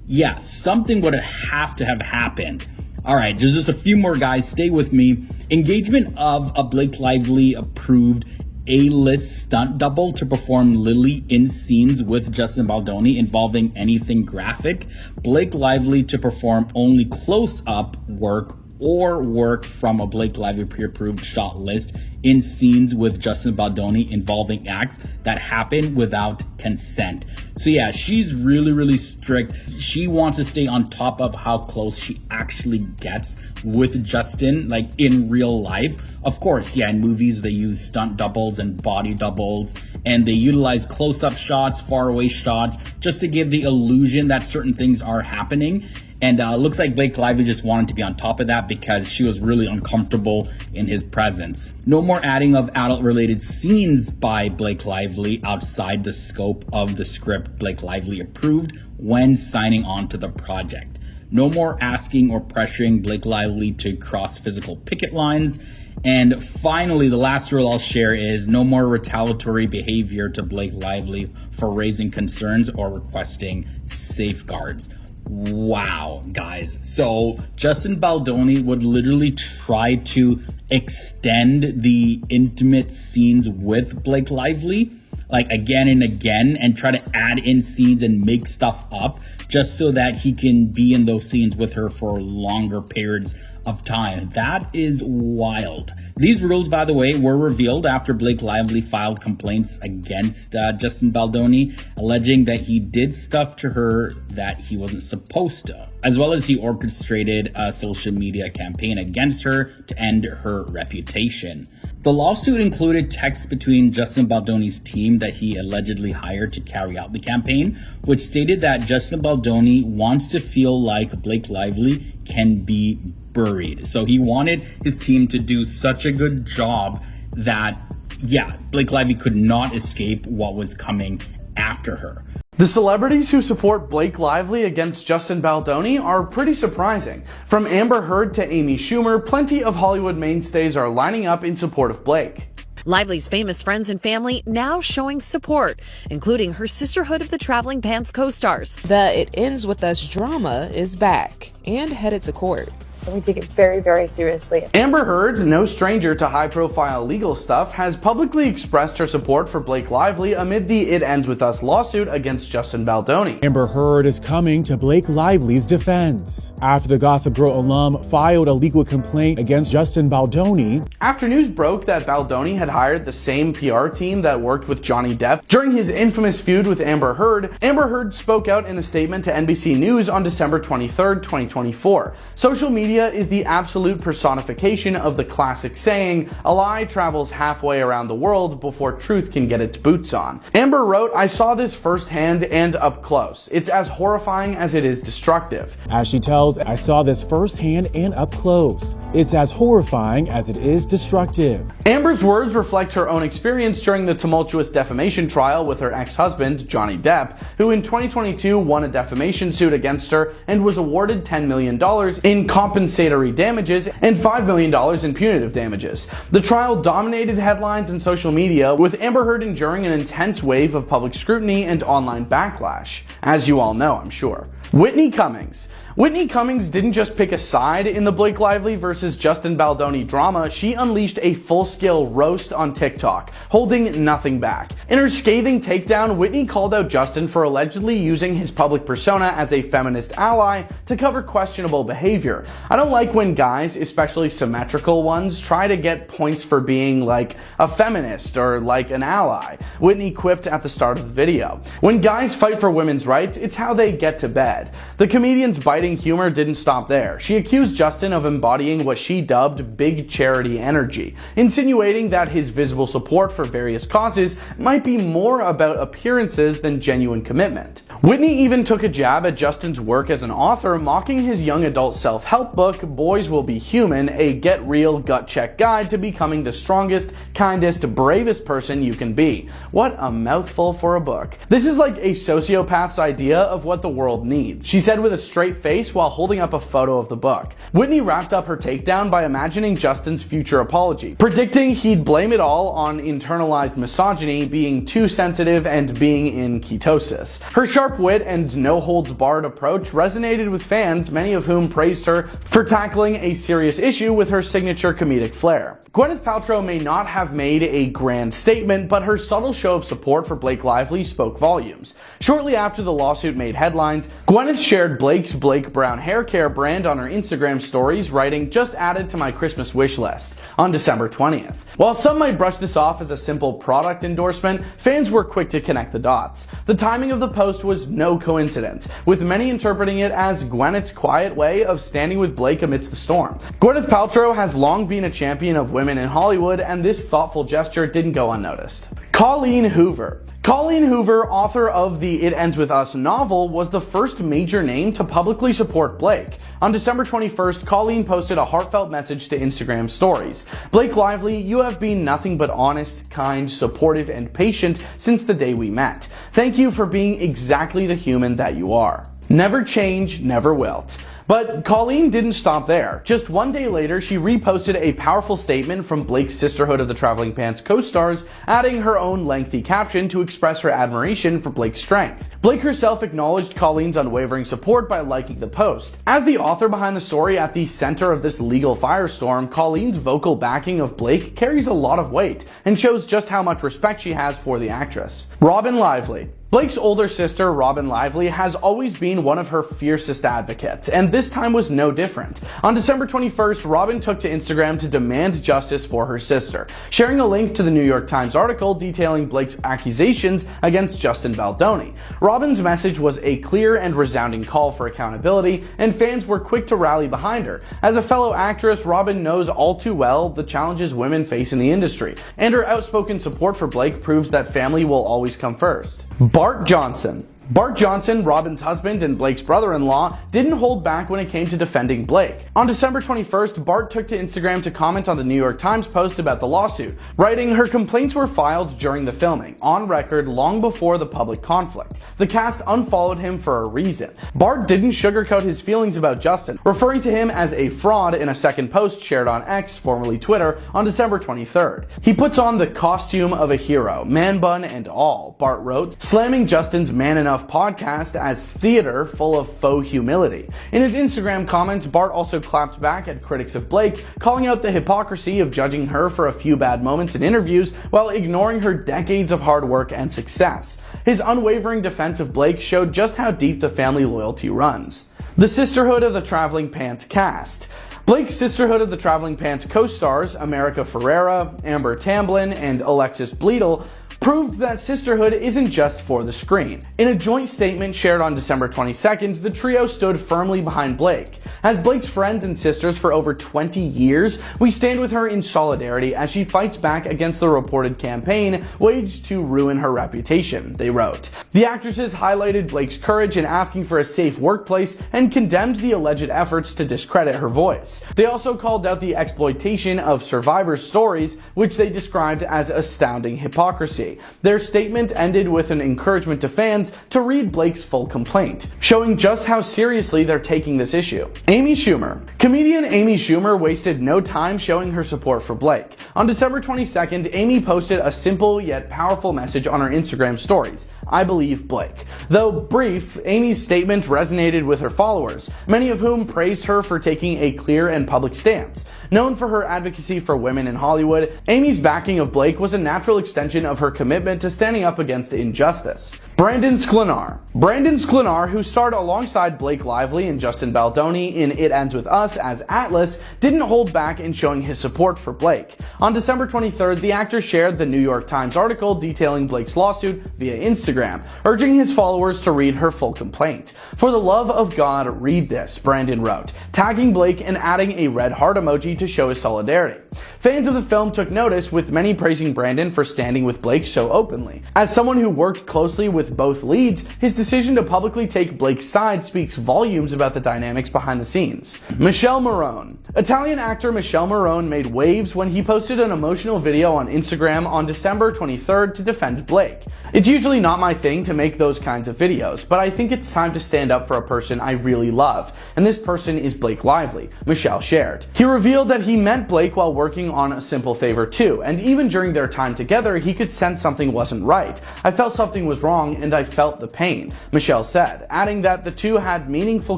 yeah, something would have to have happened. All right, just a few more, guys. Stay with me. Engagement of a Blake Lively approved A-list stunt double to perform Lily in scenes with Justin Baldoni involving anything graphic. Blake Lively to perform only close-up work or work from a Blake Lively pre-approved shot list in scenes with Justin Baldoni involving acts that happen without consent. So yeah, she's really, really strict. She wants to stay on top of how close she actually gets with Justin, like in real life. Of course, yeah, in movies they use stunt doubles and body doubles, and they utilize close-up shots, far-away shots, just to give the illusion that certain things are happening. And looks like Blake Lively just wanted to be on top of that because she was really uncomfortable in his presence. No more adding of adult-related scenes by Blake Lively outside the scope of the script Blake Lively approved when signing on to the project. No more asking or pressuring Blake Lively to cross physical picket lines. And finally, the last rule I'll share is no more retaliatory behavior to Blake Lively for raising concerns or requesting safeguards. Wow, guys. So Justin Baldoni would literally try to extend the intimate scenes with Blake Lively, like again and again, and try to add in scenes and make stuff up just so that he can be in those scenes with her for longer periods of time. That is wild. These rules, by the way, were revealed after Blake Lively filed complaints against Justin Baldoni, alleging that he did stuff to her that he wasn't supposed to, as well as he orchestrated a social media campaign against her to end her reputation. The lawsuit included texts between Justin Baldoni's team that he allegedly hired to carry out the campaign, which stated that Justin Baldoni wants to feel like Blake Lively can be buried. So he wanted his team to do such a good job that, yeah, Blake Lively could not escape what was coming after her. The celebrities who support Blake Lively against Justin Baldoni are pretty surprising. From Amber Heard to Amy Schumer, plenty of Hollywood mainstays are lining up in support of Blake. Lively's famous friends and family now showing support, including her Sisterhood of the Traveling Pants co-stars. The It Ends With Us drama is back and headed to court. We take it very, very seriously. Amber Heard, no stranger to high-profile legal stuff, has publicly expressed her support for Blake Lively amid the It Ends With Us lawsuit against Justin Baldoni. Amber Heard is coming to Blake Lively's defense after the Gossip Girl alum filed a legal complaint against Justin Baldoni. After news broke that Baldoni had hired the same PR team that worked with Johnny Depp during his infamous feud with Amber Heard spoke out in a statement to NBC News on December 23rd, 2024. Social media is the absolute personification of the classic saying, a lie travels halfway around the world before truth can get its boots on. Amber wrote, I saw this firsthand and up close. It's as horrifying as it is destructive. As she tells, I saw this firsthand and up close. It's as horrifying as it is destructive. Amber's words reflect her own experience during the tumultuous defamation trial with her ex-husband, Johnny Depp, who in 2022 won a defamation suit against her and was awarded $10 million in compensatory damages and $5 million in punitive damages. The trial dominated headlines and social media, with Amber Heard enduring an intense wave of public scrutiny and online backlash, as you all know, I'm sure. Whitney Cummings. Whitney Cummings didn't just pick a side in the Blake Lively versus Justin Baldoni drama, she unleashed a full-scale roast on TikTok, holding nothing back. In her scathing takedown, Whitney called out Justin for allegedly using his public persona as a feminist ally to cover questionable behavior. I don't like when guys, especially symmetrical ones, try to get points for being like a feminist or like an ally, Whitney quipped at the start of the video. When guys fight for women's rights, it's how they get to bed. The comedian's biting humor didn't stop there. She accused Justin of embodying what she dubbed big charity energy, insinuating that his visible support for various causes might be more about appearances than genuine commitment. Whitney even took a jab at Justin's work as an author, mocking his young adult self-help book, Boys Will Be Human, a get-real, gut-check guide to becoming the strongest, kindest, bravest person you can be. What a mouthful for a book. This is like a sociopath's idea of what the world needs, she said with a straight face while holding up a photo of the book. Whitney wrapped up her takedown by imagining Justin's future apology, predicting he'd blame it all on internalized misogyny, being too sensitive, and being in ketosis. Her sharp wit and no-holds-barred approach resonated with fans, many of whom praised her for tackling a serious issue with her signature comedic flair. Gwyneth Paltrow may not have made a grand statement, but her subtle show of support for Blake Lively spoke volumes. Shortly after the lawsuit made headlines, Gwyneth shared Blake's Blake Brown hair care brand on her Instagram stories, writing, "Just added to my Christmas wish list," on December 20th. While some might brush this off as a simple product endorsement, fans were quick to connect the dots. The timing of the post was no coincidence, with many interpreting it as Gwyneth's quiet way of standing with Blake amidst the storm. Gwyneth Paltrow has long been a champion of women in Hollywood, and this thoughtful gesture didn't go unnoticed. Colleen Hoover. Colleen Hoover, author of the It Ends With Us novel, was the first major name to publicly support Blake. On December 21st, Colleen posted a heartfelt message to Instagram stories. "Blake Lively, you have been nothing but honest, kind, supportive, and patient since the day we met. Thank you for being exactly the human that you are. Never change, never wilt." But Colleen didn't stop there. Just one day later, she reposted a powerful statement from Blake's Sisterhood of the Traveling Pants co-stars, adding her own lengthy caption to express her admiration for Blake's strength. Blake herself acknowledged Colleen's unwavering support by liking the post. As the author behind the story at the center of this legal firestorm, Colleen's vocal backing of Blake carries a lot of weight and shows just how much respect she has for the actress. Robin Lively. Blake's older sister, Robin Lively, has always been one of her fiercest advocates, and this time was no different. On December 21st, Robin took to Instagram to demand justice for her sister, sharing a link to the New York Times article detailing Blake's accusations against Justin Baldoni. Robin's message was a clear and resounding call for accountability, and fans were quick to rally behind her. As a fellow actress, Robin knows all too well the challenges women face in the industry, and her outspoken support for Blake proves that family will always come first. Bart Johnson. Bart Johnson, Robin's husband and Blake's brother-in-law, didn't hold back when it came to defending Blake. On December 21st, Bart took to Instagram to comment on the New York Times post about the lawsuit, writing, "Her complaints were filed during the filming, on record long before the public conflict. The cast unfollowed him for a reason." Bart didn't sugarcoat his feelings about Justin, referring to him as a fraud in a second post shared on X, formerly Twitter, on December 23rd. "He puts on the costume of a hero, man bun and all," Bart wrote, slamming Justin's Man Enough podcast as theater full of faux humility. In his Instagram comments, Bart also clapped back at critics of Blake, calling out the hypocrisy of judging her for a few bad moments in interviews while ignoring her decades of hard work and success. His unwavering defense of Blake showed just how deep the family loyalty runs. The Sisterhood of the Traveling Pants cast. Blake's Sisterhood of the Traveling Pants co-stars America Ferrera, Amber Tamblyn, and Alexis Bledel proved that sisterhood isn't just for the screen. In a joint statement shared on December 22nd, the trio stood firmly behind Blake. As Blake's friends and sisters for over 20 years, we stand with her in solidarity as she fights back against the reported campaign waged to ruin her reputation, they wrote. The actresses highlighted Blake's courage in asking for a safe workplace and condemned the alleged efforts to discredit her voice. They also called out the exploitation of survivors' stories, which they described as astounding hypocrisy. Their statement ended with an encouragement to fans to read Blake's full complaint, showing just how seriously they're taking this issue. Amy Schumer. Comedian Amy Schumer wasted no time showing her support for Blake. On December 22nd, Amy posted a simple yet powerful message on her Instagram stories. I believe Blake. Though brief, Amy's statement resonated with her followers, many of whom praised her for taking a clear and public stance. Known for her advocacy for women in Hollywood, Amy's backing of Blake was a natural extension of her commitment to standing up against injustice. Brandon Sklenar, who starred alongside Blake Lively and Justin Baldoni in It Ends With Us as Atlas, didn't hold back in showing his support for Blake. On December 23rd, the actor shared the New York Times article detailing Blake's lawsuit via Instagram, urging his followers to read her full complaint. For the love of God, read this, Brandon wrote, tagging Blake and adding a red heart emoji to show his solidarity. Fans of the film took notice, with many praising Brandon for standing with Blake so openly. As someone who worked closely with both leads, his decision to publicly take Blake's side speaks volumes about the dynamics behind the scenes. Michelle Morone. Italian actor Michelle Morone made waves when he posted an emotional video on Instagram on December 23rd to defend Blake. It's usually not my thing to make those kinds of videos, but I think it's time to stand up for a person I really love, and this person is Blake Lively, Michelle shared. He revealed that he met Blake while working on A Simple Favor 2, and even during their time together, he could sense something wasn't right. I felt something was wrong, and I felt the pain, Michelle said, adding that the two had meaningful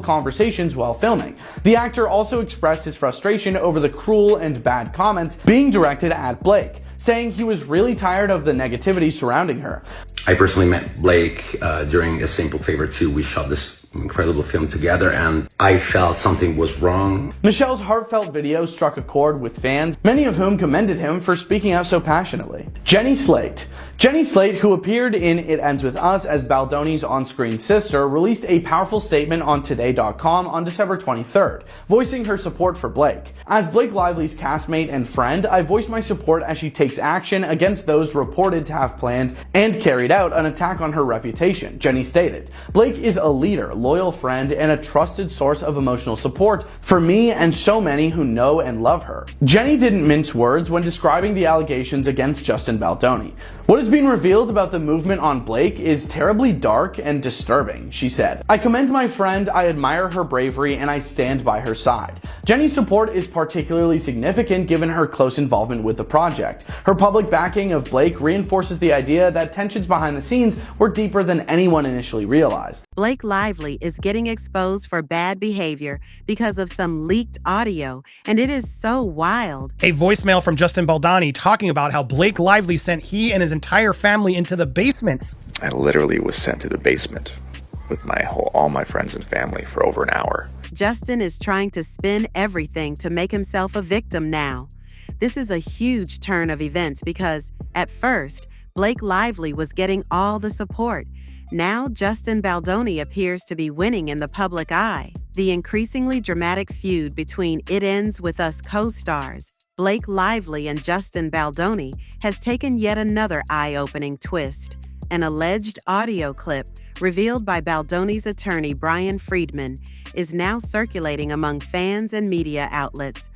conversations while filming. The actor also expressed his frustration over the cruel and bad comments being directed at Blake, saying he was really tired of the negativity surrounding her. I personally met Blake during A Simple Favor 2. We shot this incredible film together, and I felt something was wrong. Michelle's heartfelt video struck a chord with fans, many of whom commended him for speaking out so passionately. Jenny Slate, who appeared in It Ends With Us as Baldoni's on-screen sister, released a powerful statement on Today.com on December 23rd, voicing her support for Blake. As Blake Lively's castmate and friend, I voice my support as she takes action against those reported to have planned and carried out an attack on her reputation, Jenny stated. Blake is a leader, loyal friend, and a trusted source of emotional support for me and so many who know and love her. Jenny didn't mince words when describing the allegations against Justin Baldoni. What has been revealed about the movement on Blake is terribly dark and disturbing, she said. I commend my friend, I admire her bravery, and I stand by her side. Jenny's support is particularly significant given her close involvement with the project. Her public backing of Blake reinforces the idea that tensions behind the scenes were deeper than anyone initially realized. Blake Lively is getting exposed for bad behavior because of some leaked audio, and it is so wild. A voicemail from Justin Baldoni talking about how Blake Lively sent he and his entire family into the basement. I literally was sent to the basement with all my friends and family for over an hour. Justin is trying to spin everything to make himself a victim now. This is a huge turn of events because, at first, Blake Lively was getting all the support. Now Justin Baldoni appears to be winning in the public eye. The increasingly dramatic feud between It Ends With Us co-stars, Blake Lively and Justin Baldoni, has taken yet another eye-opening twist. An alleged audio clip, revealed by Baldoni's attorney Brian Friedman, is now circulating among fans and media outlets.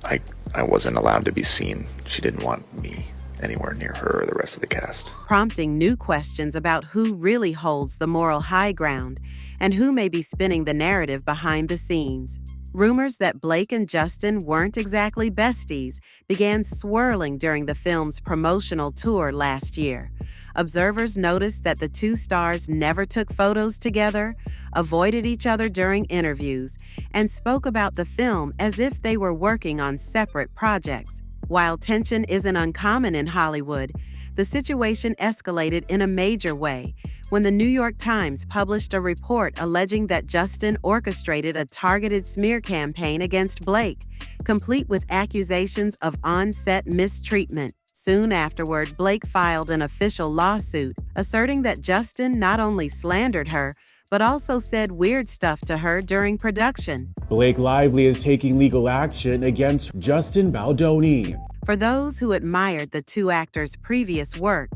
I wasn't allowed to be seen. She didn't want me anywhere near her or the rest of the cast. Prompting new questions about who really holds the moral high ground and who may be spinning the narrative behind the scenes. Rumors that Blake and Justin weren't exactly besties began swirling during the film's promotional tour last year. Observers noticed that the two stars never took photos together, avoided each other during interviews, and spoke about the film as if they were working on separate projects. While tension isn't uncommon in Hollywood, the situation escalated in a major way when the New York Times published a report alleging that Justin orchestrated a targeted smear campaign against Blake, complete with accusations of on-set mistreatment. Soon afterward, Blake filed an official lawsuit, asserting that Justin not only slandered her, but also said weird stuff to her during production. Blake Lively is taking legal action against Justin Baldoni. For those who admired the two actors' previous work,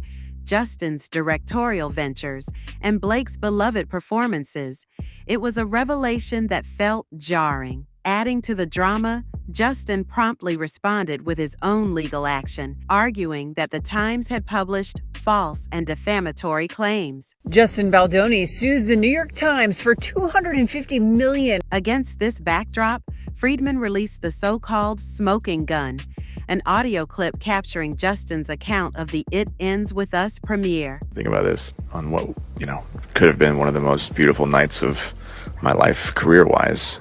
Justin's directorial ventures, and Blake's beloved performances, it was a revelation that felt jarring. Adding to the drama, Justin promptly responded with his own legal action, arguing that the Times had published false and defamatory claims. Justin Baldoni sues the New York Times for $250 million. Against this backdrop, Friedman released the so-called smoking gun, an audio clip capturing Justin's account of the It Ends With Us premiere. Think about this on what, could have been one of the most beautiful nights of my life career-wise.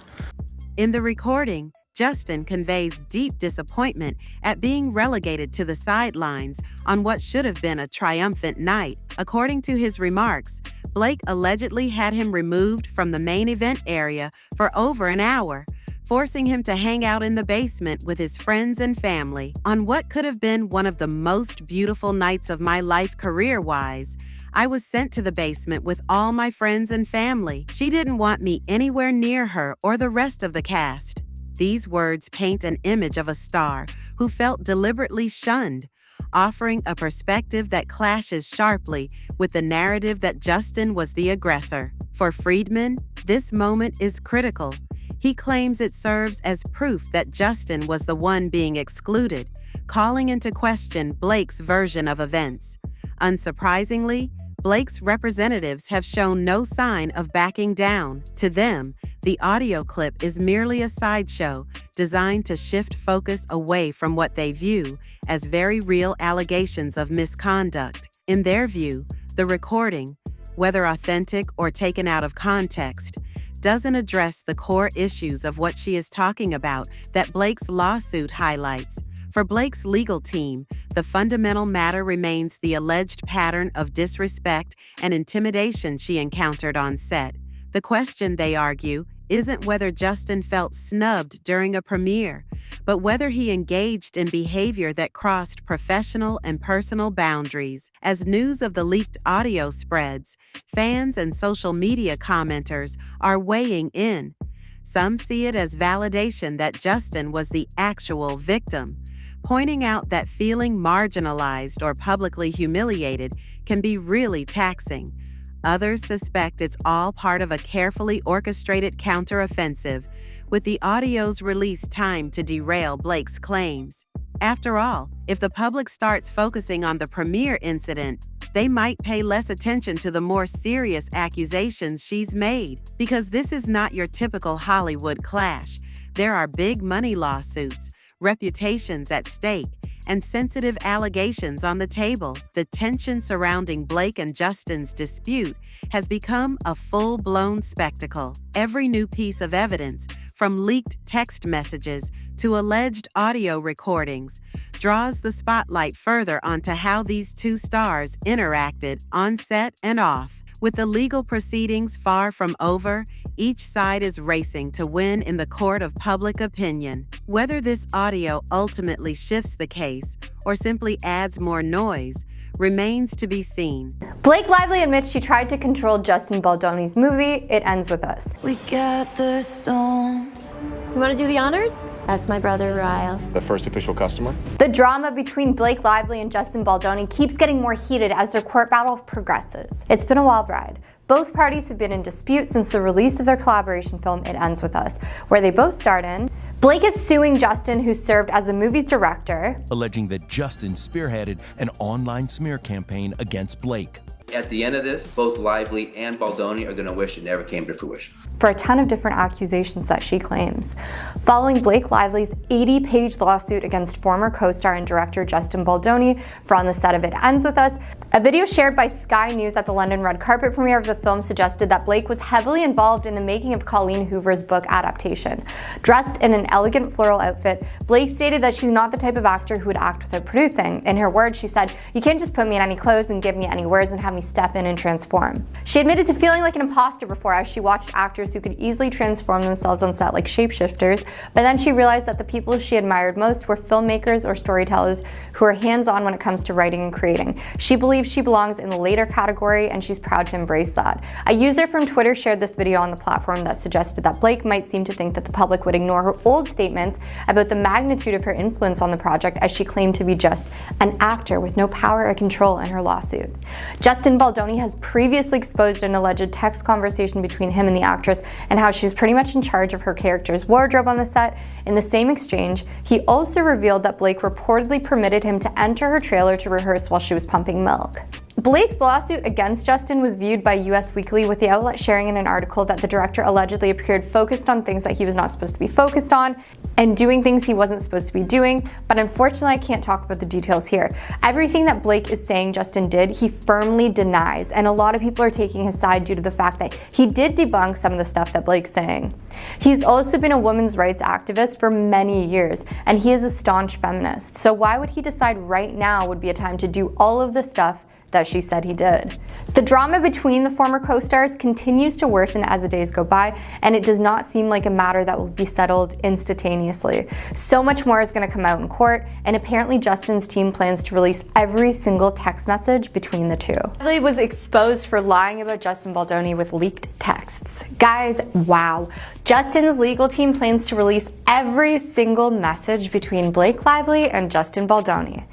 In the recording, Justin conveys deep disappointment at being relegated to the sidelines on what should have been a triumphant night. According to his remarks, Blake allegedly had him removed from the main event area for over an hour, forcing him to hang out in the basement with his friends and family. On what could have been one of the most beautiful nights of my life career-wise, I was sent to the basement with all my friends and family. She didn't want me anywhere near her or the rest of the cast. These words paint an image of a star who felt deliberately shunned, offering a perspective that clashes sharply with the narrative that Justin was the aggressor. For Friedman, this moment is critical. He claims it serves as proof that Justin was the one being excluded, calling into question Blake's version of events. Unsurprisingly, Blake's representatives have shown no sign of backing down. To them, the audio clip is merely a sideshow designed to shift focus away from what they view as very real allegations of misconduct. In their view, the recording, whether authentic or taken out of context, doesn't address the core issues of what she is talking about that Blake's lawsuit highlights. For Blake's legal team, the fundamental matter remains the alleged pattern of disrespect and intimidation she encountered on set. The question, they argue, isn't whether Justin felt snubbed during a premiere, but whether he engaged in behavior that crossed professional and personal boundaries. As news of the leaked audio spreads, fans and social media commenters are weighing in. Some see it as validation that Justin was the actual victim, pointing out that feeling marginalized or publicly humiliated can be really taxing. Others suspect it's all part of a carefully orchestrated counteroffensive, with the audio's release timed to derail Blake's claims. After all, if the public starts focusing on the premiere incident, they might pay less attention to the more serious accusations she's made. Because this is not your typical Hollywood clash. There are big money lawsuits, reputations at stake, and sensitive allegations on the table. The tension surrounding Blake and Justin's dispute has become a full-blown spectacle. Every new piece of evidence, from leaked text messages to alleged audio recordings, draws the spotlight further onto how these two stars interacted on set and off. With the legal proceedings far from over, each side is racing to win in the court of public opinion. Whether this audio ultimately shifts the case or simply adds more noise remains to be seen. Blake Lively admits she tried to control Justin Baldoni's movie, It Ends With Us. We gather storms. You want to do the honors? That's my brother, Ryle. The first official customer? The drama between Blake Lively and Justin Baldoni keeps getting more heated as their court battle progresses. It's been a wild ride. Both parties have been in dispute since the release of their collaboration film, It Ends With Us, where they both starred in. Blake is suing Justin, who served as the movie's director, alleging that Justin spearheaded an online smear campaign against Blake. At the end of this, both Lively and Baldoni are going to wish it never came to fruition. For a ton of different accusations that she claims. Following Blake Lively's 80-page lawsuit against former co-star and director Justin Baldoni for on the set of It Ends With Us, a video shared by Sky News at the London red carpet premiere of the film suggested that Blake was heavily involved in the making of Colleen Hoover's book adaptation. Dressed in an elegant floral outfit, Blake stated that she's not the type of actor who would act without producing. In her words, she said, "You can't just put me in any clothes and give me any words and have me step in and transform." She admitted to feeling like an imposter before as she watched actors who could easily transform themselves on set like shapeshifters, but then she realized that the people she admired most were filmmakers or storytellers who are hands-on when it comes to writing and creating. She believes she belongs in the later category, and she's proud to embrace that. A user from Twitter shared this video on the platform that suggested that Blake might seem to think that the public would ignore her old statements about the magnitude of her influence on the project, as she claimed to be just an actor with no power or control in her lawsuit. Justin Baldoni has previously exposed an alleged text conversation between him and the actress and how she was pretty much in charge of her character's wardrobe on the set. In the same exchange, he also revealed that Blake reportedly permitted him to enter her trailer to rehearse while she was pumping milk. Blake's lawsuit against Justin was viewed by US Weekly, with the outlet sharing in an article that the director allegedly appeared focused on things that he was not supposed to be focused on and doing things he wasn't supposed to be doing, but unfortunately I can't talk about the details here. Everything that Blake is saying Justin did, he firmly denies, and a lot of people are taking his side due to the fact that he did debunk some of the stuff that Blake's saying. He's also been a women's rights activist for many years, and he is a staunch feminist, so why would he decide right now would be a time to do all of the stuff that she said he did? The drama between the former co-stars continues to worsen as the days go by, and it does not seem like a matter that will be settled instantaneously. So much more is going to come out in court, and apparently Justin's team plans to release every single text message between the two. Lively was exposed for lying about Justin Baldoni with leaked texts. Guys, wow. Justin's legal team plans to release every single message between Blake Lively and Justin Baldoni.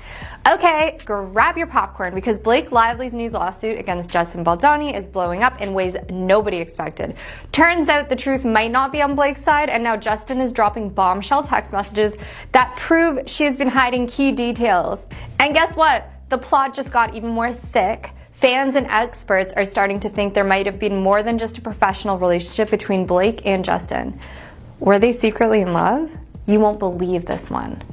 Okay, grab your popcorn, because Blake Lively's new lawsuit against Justin Baldoni is blowing up in ways nobody expected. Turns out the truth might not be on Blake's side, and now Justin is dropping bombshell text messages that prove she has been hiding key details. And guess what? The plot just got even more thick. Fans and experts are starting to think there might have been more than just a professional relationship between Blake and Justin. Were they secretly in love? You won't believe this one.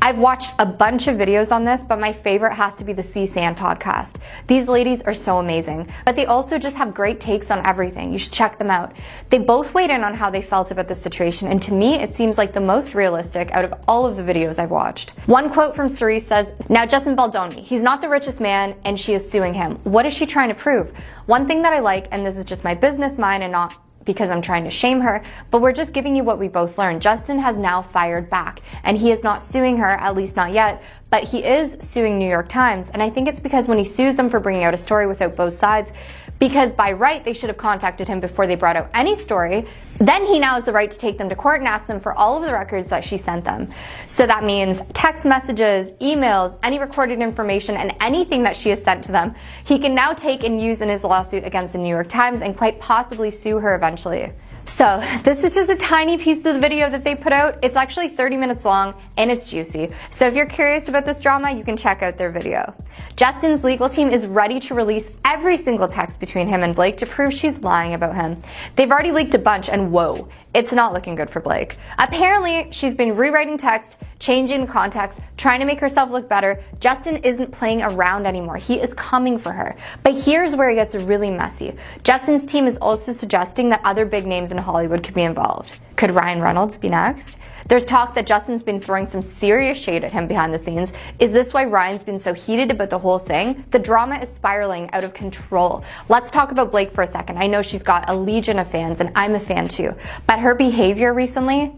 I've watched a bunch of videos on this, but my favorite has to be the C-SAN podcast. These ladies are so amazing, but they also just have great takes on everything. You should check them out. They both weighed in on how they felt about the situation, and to me, it seems like the most realistic out of all of the videos I've watched. One quote from Cerise says, "Now Justin Baldoni, he's not the richest man, and she is suing him. What is she trying to prove? One thing that I like, and this is just my business mind and not because I'm trying to shame her, but we're just giving you what we both learned. Justin has now fired back, and he is not suing her, at least not yet, but he is suing New York Times, and I think it's because when he sues them for bringing out a story without both sides, because by right they should have contacted him before they brought out any story, then he now has the right to take them to court and ask them for all of the records that she sent them. So that means text messages, emails, any recorded information, and anything that she has sent to them, he can now take and use in his lawsuit against the New York Times and quite possibly sue her eventually. So this is just a tiny piece of the video that they put out. It's actually 30 minutes long and it's juicy. So if you're curious about this drama, you can check out their video. Justin's legal team is ready to release every single text between him and Blake to prove she's lying about him. They've already leaked a bunch, and whoa, it's not looking good for Blake. Apparently, she's been rewriting text, changing the context, trying to make herself look better. Justin isn't playing around anymore. He is coming for her. But here's where it gets really messy. Justin's team is also suggesting that other big names in Hollywood could be involved. Could Ryan Reynolds be next? There's talk that Justin's been throwing some serious shade at him behind the scenes. Is this why Ryan's been so heated about the whole thing? The drama is spiraling out of control. Let's talk about Blake for a second. I know she's got a legion of fans, and I'm a fan too. But her behavior recently,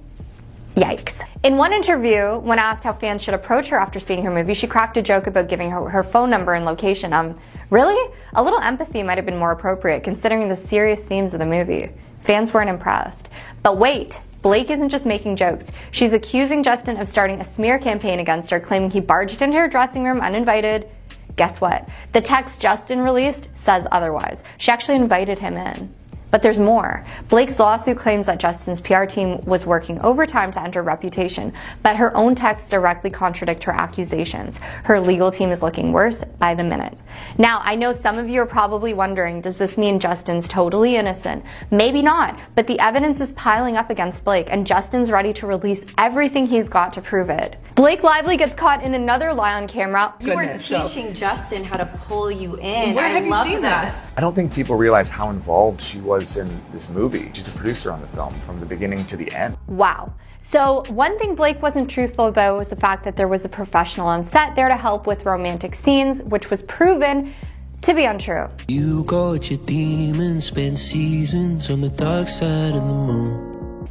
yikes. In one interview, when asked how fans should approach her after seeing her movie, she cracked a joke about giving her phone number and location. Really? A little empathy might have been more appropriate considering the serious themes of the movie. Fans weren't impressed. But wait, Blake isn't just making jokes. She's accusing Justin of starting a smear campaign against her, claiming he barged into her dressing room uninvited. Guess what? The text Justin released says otherwise. She actually invited him in. But there's more. Blake's lawsuit claims that Justin's PR team was working overtime to enter Reputation, but her own texts directly contradict her accusations. Her legal team is looking worse by the minute. Now, I know some of you are probably wondering, does this mean Justin's totally innocent? Maybe not, but the evidence is piling up against Blake, and Justin's ready to release everything he's got to prove it. Blake Lively gets caught in another lie on camera. You were teaching Justin how to pull you in. Where have you seen this? I don't think people realize how involved she was in this movie. She's a producer on the film from the beginning to the end. Wow. So one thing Blake wasn't truthful about was the fact that there was a professional on set there to help with romantic scenes, which was proven to be untrue. You got your demons, spend seasons on the dark side of the moon.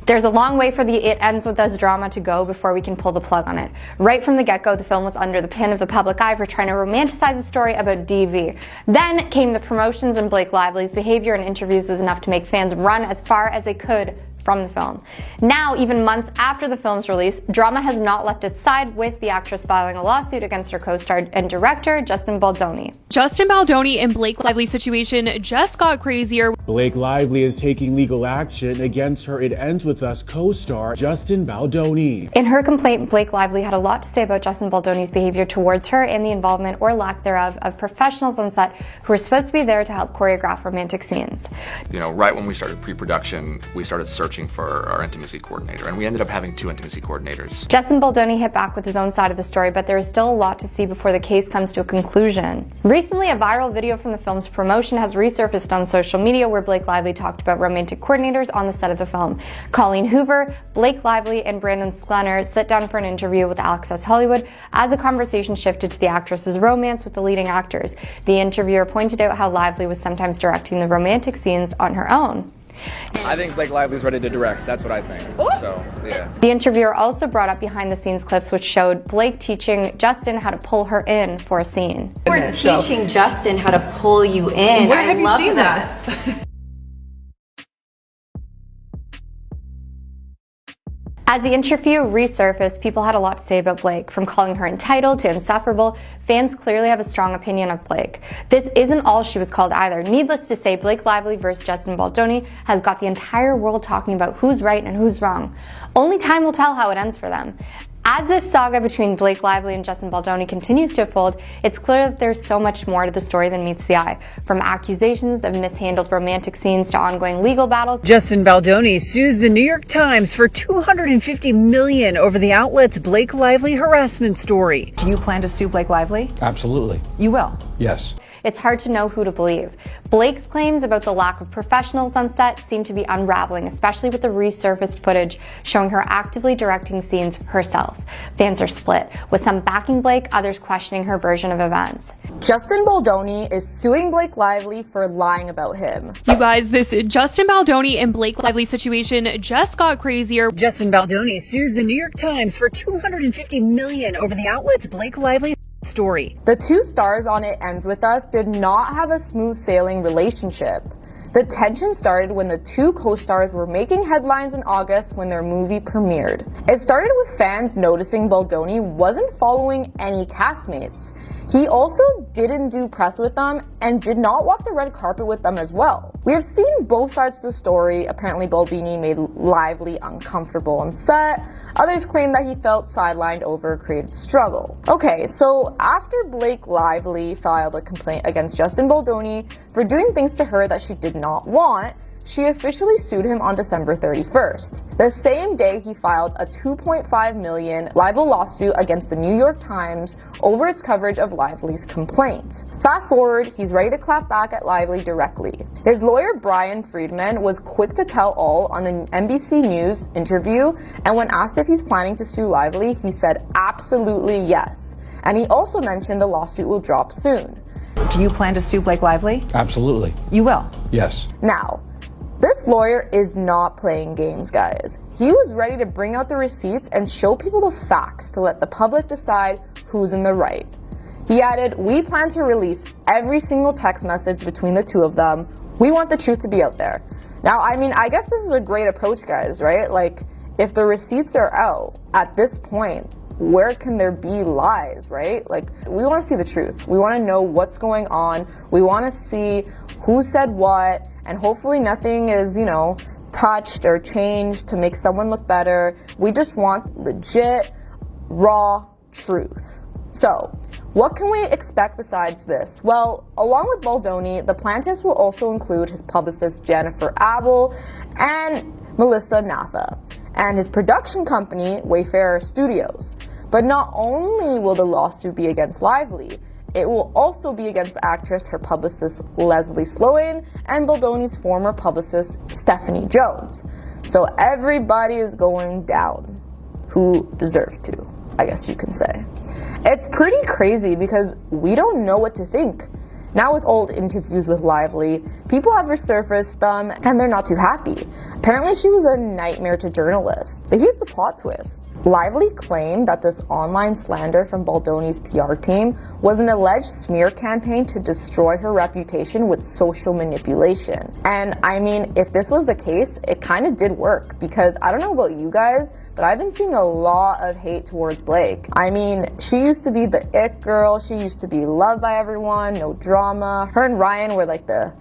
There's a long way for the It Ends With Us drama to go before we can pull the plug on it. Right from the get-go, the film was under the pin of the public eye for trying to romanticize a story about DV. Then came the promotions, and Blake Lively's behavior in interviews was enough to make fans run as far as they could from the film. Now, even months after the film's release, drama has not left its side, with the actress filing a lawsuit against her co-star and director, Justin Baldoni. Justin Baldoni and Blake Lively's situation just got crazier. Blake Lively is taking legal action against her It Ends With Us co-star Justin Baldoni. In her complaint, Blake Lively had a lot to say about Justin Baldoni's behavior towards her and the involvement or lack thereof of professionals on set who were supposed to be there to help choreograph romantic scenes. You know, right when we started pre-production, we started searching for our intimacy coordinator, and we ended up having 2 intimacy coordinators. Justin Baldoni hit back with his own side of the story, but there is still a lot to see before the case comes to a conclusion. Recently, a viral video from the film's promotion has resurfaced on social media where Blake Lively talked about romantic coordinators on the set of the film. Colleen Hoover, Blake Lively, and Brandon Sklenar sit down for an interview with Access Hollywood as the conversation shifted to the actress's romance with the leading actors. The interviewer pointed out how Lively was sometimes directing the romantic scenes on her own. I think Blake Lively's ready to direct. That's what I think. So, yeah. The interviewer also brought up behind-the-scenes clips which showed Blake teaching Justin how to pull her in for a scene. We're teaching Justin how to pull you in. Where have you seen this? As the interview resurfaced, people had a lot to say about Blake, from calling her entitled to insufferable. Fans clearly have a strong opinion of Blake. This isn't all she was called either. Needless to say, Blake Lively versus Justin Baldoni has got the entire world talking about who's right and who's wrong. Only time will tell how it ends for them. As this saga between Blake Lively and Justin Baldoni continues to unfold, it's clear that there's so much more to the story than meets the eye. From accusations of mishandled romantic scenes to ongoing legal battles. Justin Baldoni sues the New York Times for $250 million over the outlet's Blake Lively harassment story. Do you plan to sue Blake Lively? Absolutely. You will? Yes. It's hard to know who to believe. Blake's claims about the lack of professionals on set seem to be unraveling, especially with the resurfaced footage showing her actively directing scenes herself. Fans are split, with some backing Blake, others questioning her version of events. Justin Baldoni is suing Blake Lively for lying about him. You guys, this Justin Baldoni and Blake Lively situation just got crazier. Justin Baldoni sues the New York Times for $250 million over the outlet's Blake Lively story. The 2 stars on It Ends With Us did not have a smooth sailing relationship. The tension started when the 2 co-stars were making headlines in August when their movie premiered. It started with fans noticing Baldoni wasn't following any castmates. He also didn't do press with them and did not walk the red carpet with them as well. We have seen both sides to the story. Apparently Baldoni made Lively uncomfortable on set. Others claim that he felt sidelined over a creative struggle. Okay, so after Blake Lively filed a complaint against Justin Baldoni for doing things to her that she did not want, she officially sued him on December 31st. The same day, he filed a $2.5 million libel lawsuit against the New York Times over its coverage of Lively's complaint. Fast forward, he's ready to clap back at Lively directly. His lawyer, Brian Friedman, was quick to tell all on the NBC News interview, and when asked if he's planning to sue Lively, he said absolutely yes. And he also mentioned the lawsuit will drop soon. Do you plan to sue Blake Lively? Absolutely. You will? Yes. Now, this lawyer is not playing games, guys. He was ready to bring out the receipts and show people the facts to let the public decide who's in the right. He added, "We plan to release every single text message between the 2 of them. We want the truth to be out there." Now, I mean, I guess this is a great approach, guys, right? Like, if the receipts are out at this point, where can there be lies, right? Like, we want to see the truth. We want to know what's going on. We want to see who said what, and hopefully nothing is, touched or changed to make someone look better. We just want legit, raw truth. So, what can we expect besides this? Well, along with Baldoni, the plaintiffs will also include his publicist Jennifer Abel and Melissa Natha, and his production company, Wayfarer Studios. But not only will the lawsuit be against Lively, it will also be against the actress, her publicist Leslie Sloan, and Baldoni's former publicist Stephanie Jones. So everybody is going down who deserves to, I guess you can say. It's pretty crazy because we don't know what to think. Now with old interviews with Lively, people have resurfaced them and they're not too happy. Apparently she was a nightmare to journalists. But here's the plot twist. Lively claimed that this online slander from Baldoni's PR team was an alleged smear campaign to destroy her reputation with social manipulation. And I mean, if this was the case, it kind of did work, because I don't know about you guys, but I've been seeing a lot of hate towards Blake. I mean, she used to be the it girl, she used to be loved by everyone, no drama. Her and Ryan were like the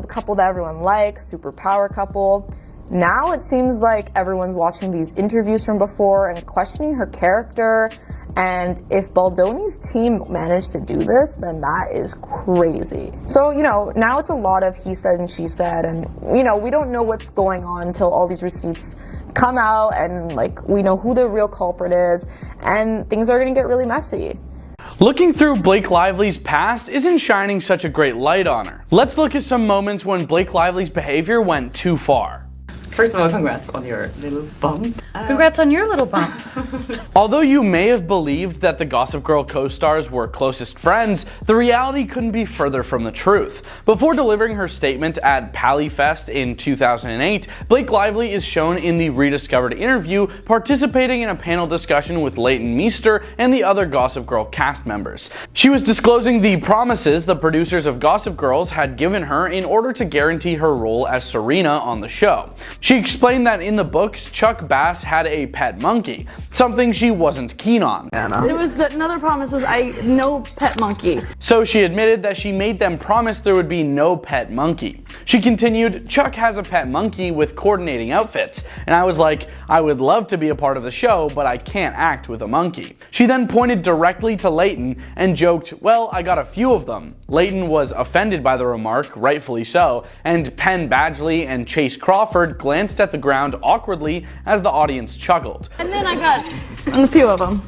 couple that everyone likes, super power couple. Now it seems like everyone's watching these interviews from before and questioning her character. And if Baldoni's team managed to do this, then that is crazy. So, now it's a lot of he said and she said, and, we don't know what's going on until all these receipts come out and, we know who the real culprit is, and things are gonna get really messy. Looking through Blake Lively's past isn't shining such a great light on her. Let's look at some moments when Blake Lively's behavior went too far. First of all, congrats on your little bump. Congrats on your little bump. Although you may have believed that the Gossip Girl co-stars were closest friends, the reality couldn't be further from the truth. Before delivering her statement at PallyFest in 2008, Blake Lively is shown in the rediscovered interview participating in a panel discussion with Leighton Meester and the other Gossip Girl cast members. She was disclosing the promises the producers of Gossip Girls had given her in order to guarantee her role as Serena on the show. She explained that in the books, Chuck Bass had a pet monkey, something she wasn't keen on. It was another promise was no pet monkey. So she admitted that she made them promise there would be no pet monkey. She continued, Chuck has a pet monkey with coordinating outfits, and I was like, I would love to be a part of the show, but I can't act with a monkey. She then pointed directly to Leighton and joked, well, I got a few of them. Leighton was offended by the remark, rightfully so, and Penn Badgley and Chase Crawford glanced at the ground awkwardly as the audience chuckled. And then I got a few of them.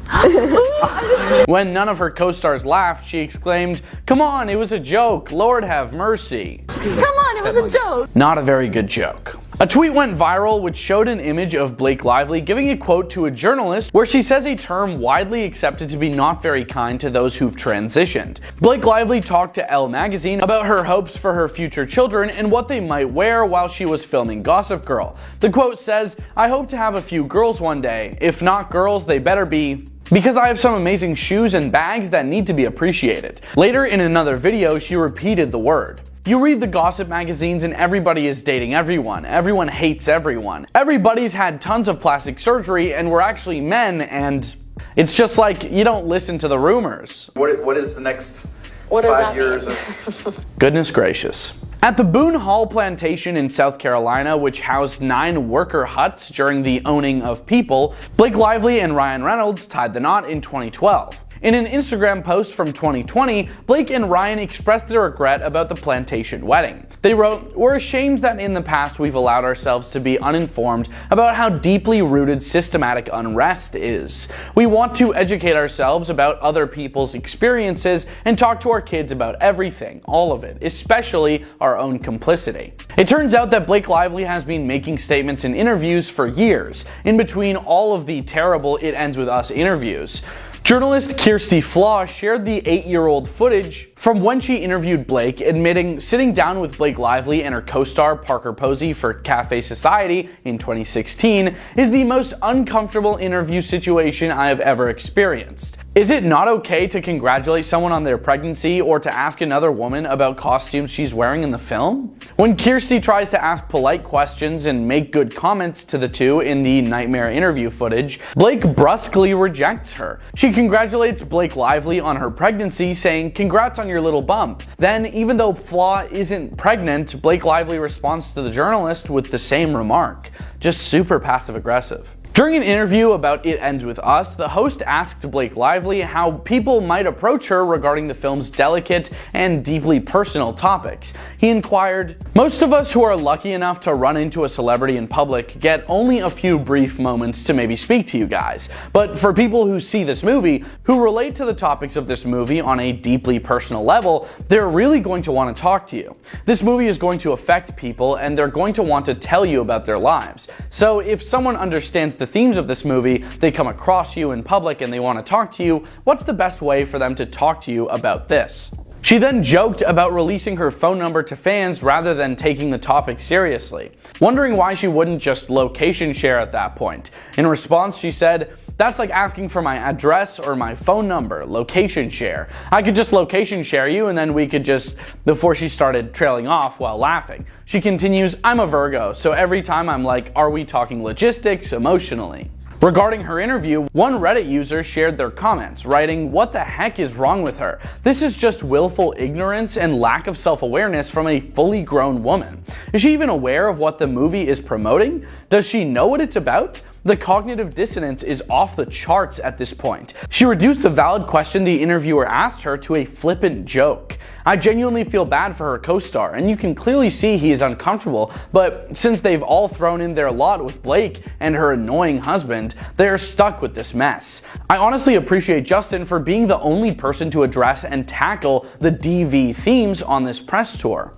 When none of her co-stars laughed, she exclaimed, come on, it was a joke, Lord have mercy. Come on, it was a joke. Not a very good joke. A tweet went viral which showed an image of Blake Lively giving a quote to a journalist where she says a term widely accepted to be not very kind to those who've transitioned. Blake Lively talked to Elle magazine about her hopes for her future children and what they might wear while she was filming Gossip Girl. The quote says, I hope to have a few girls one day. If not girls, they better be, because I have some amazing shoes and bags that need to be appreciated. Later in another video, she repeated the word. You read the gossip magazines and everybody is dating everyone. Everyone hates everyone. Everybody's had tons of plastic surgery and we're actually men, and it's just like you don't listen to the rumors. What is the next 5 years of... Goodness gracious. At the Boone Hall Plantation in South Carolina, which housed 9 worker huts during the owning of people, Blake Lively and Ryan Reynolds tied the knot in 2012. In an Instagram post from 2020, Blake and Ryan expressed their regret about the Plantation wedding. They wrote, we're ashamed that in the past we've allowed ourselves to be uninformed about how deeply rooted systematic unrest is. We want to educate ourselves about other people's experiences and talk to our kids about everything, all of it, especially our own complicity. It turns out that Blake Lively has been making statements in interviews for years, in between all of the terrible It Ends With Us interviews. Journalist Kirsty Flaw shared the 8-year-old footage from when she interviewed Blake, admitting sitting down with Blake Lively and her co-star Parker Posey for Cafe Society in 2016 is the most uncomfortable interview situation I have ever experienced. Is it not okay to congratulate someone on their pregnancy or to ask another woman about costumes she's wearing in the film? When Kirsty tries to ask polite questions and make good comments to the two in the nightmare interview footage, Blake brusquely rejects her. She congratulates Blake Lively on her pregnancy, saying, "Congrats on your little bump." Then, even though Flaw isn't pregnant, Blake Lively responds to the journalist with the same remark. Just super passive aggressive. During an interview about It Ends With Us, the host asked Blake Lively how people might approach her regarding the film's delicate and deeply personal topics. He inquired, "Most of us who are lucky enough to run into a celebrity in public get only a few brief moments to maybe speak to you guys. But for people who see this movie, who relate to the topics of this movie on a deeply personal level, they're really going to want to talk to you. This movie is going to affect people and they're going to want to tell you about their lives. So if someone understands the themes of this movie, they come across you in public and they want to talk to you, what's the best way for them to talk to you about this?" She then joked about releasing her phone number to fans rather than taking the topic seriously, wondering why she wouldn't just location share at that point. In response, she said, "That's like asking for my address or my phone number, location share. I could just location share you and then we could just," before she started trailing off while laughing. She continues, "I'm a Virgo, so every time I'm like, are we talking logistics, emotionally?" Regarding her interview, one Reddit user shared their comments, writing, "What the heck is wrong with her? This is just willful ignorance and lack of self-awareness from a fully grown woman. Is she even aware of what the movie is promoting? Does she know what it's about? The cognitive dissonance is off the charts at this point." She reduced the valid question the interviewer asked her to a flippant joke. "I genuinely feel bad for her co-star, and you can clearly see he is uncomfortable, but since they've all thrown in their lot with Blake and her annoying husband, they're stuck with this mess. I honestly appreciate Justin for being the only person to address and tackle the DV themes on this press tour."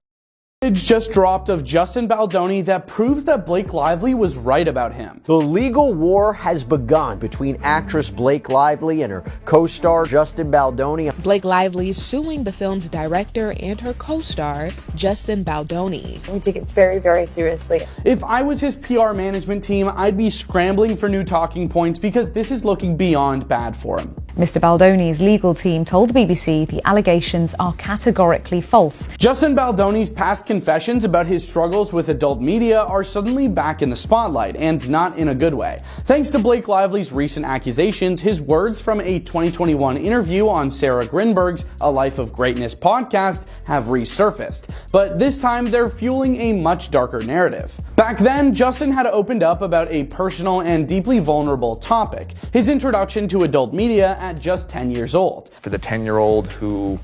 Just dropped of Justin Baldoni that proves that Blake Lively was right about him. The legal war has begun between actress Blake Lively and her co-star Justin Baldoni. Blake Lively is suing the film's director and her co-star Justin Baldoni. We take it very, very seriously. If I was his PR management team, I'd be scrambling for new talking points because this is looking beyond bad for him. Mr. Baldoni's legal team told the BBC the allegations are categorically false. Justin Baldoni's past confessions about his struggles with adult media are suddenly back in the spotlight, and not in a good way. Thanks to Blake Lively's recent accusations, his words from a 2021 interview on Sarah Grinberg's A Life of Greatness podcast have resurfaced, but this time they're fueling a much darker narrative. Back then, Justin had opened up about a personal and deeply vulnerable topic, his introduction to adult media at just 10 years old. For the 10-year-old who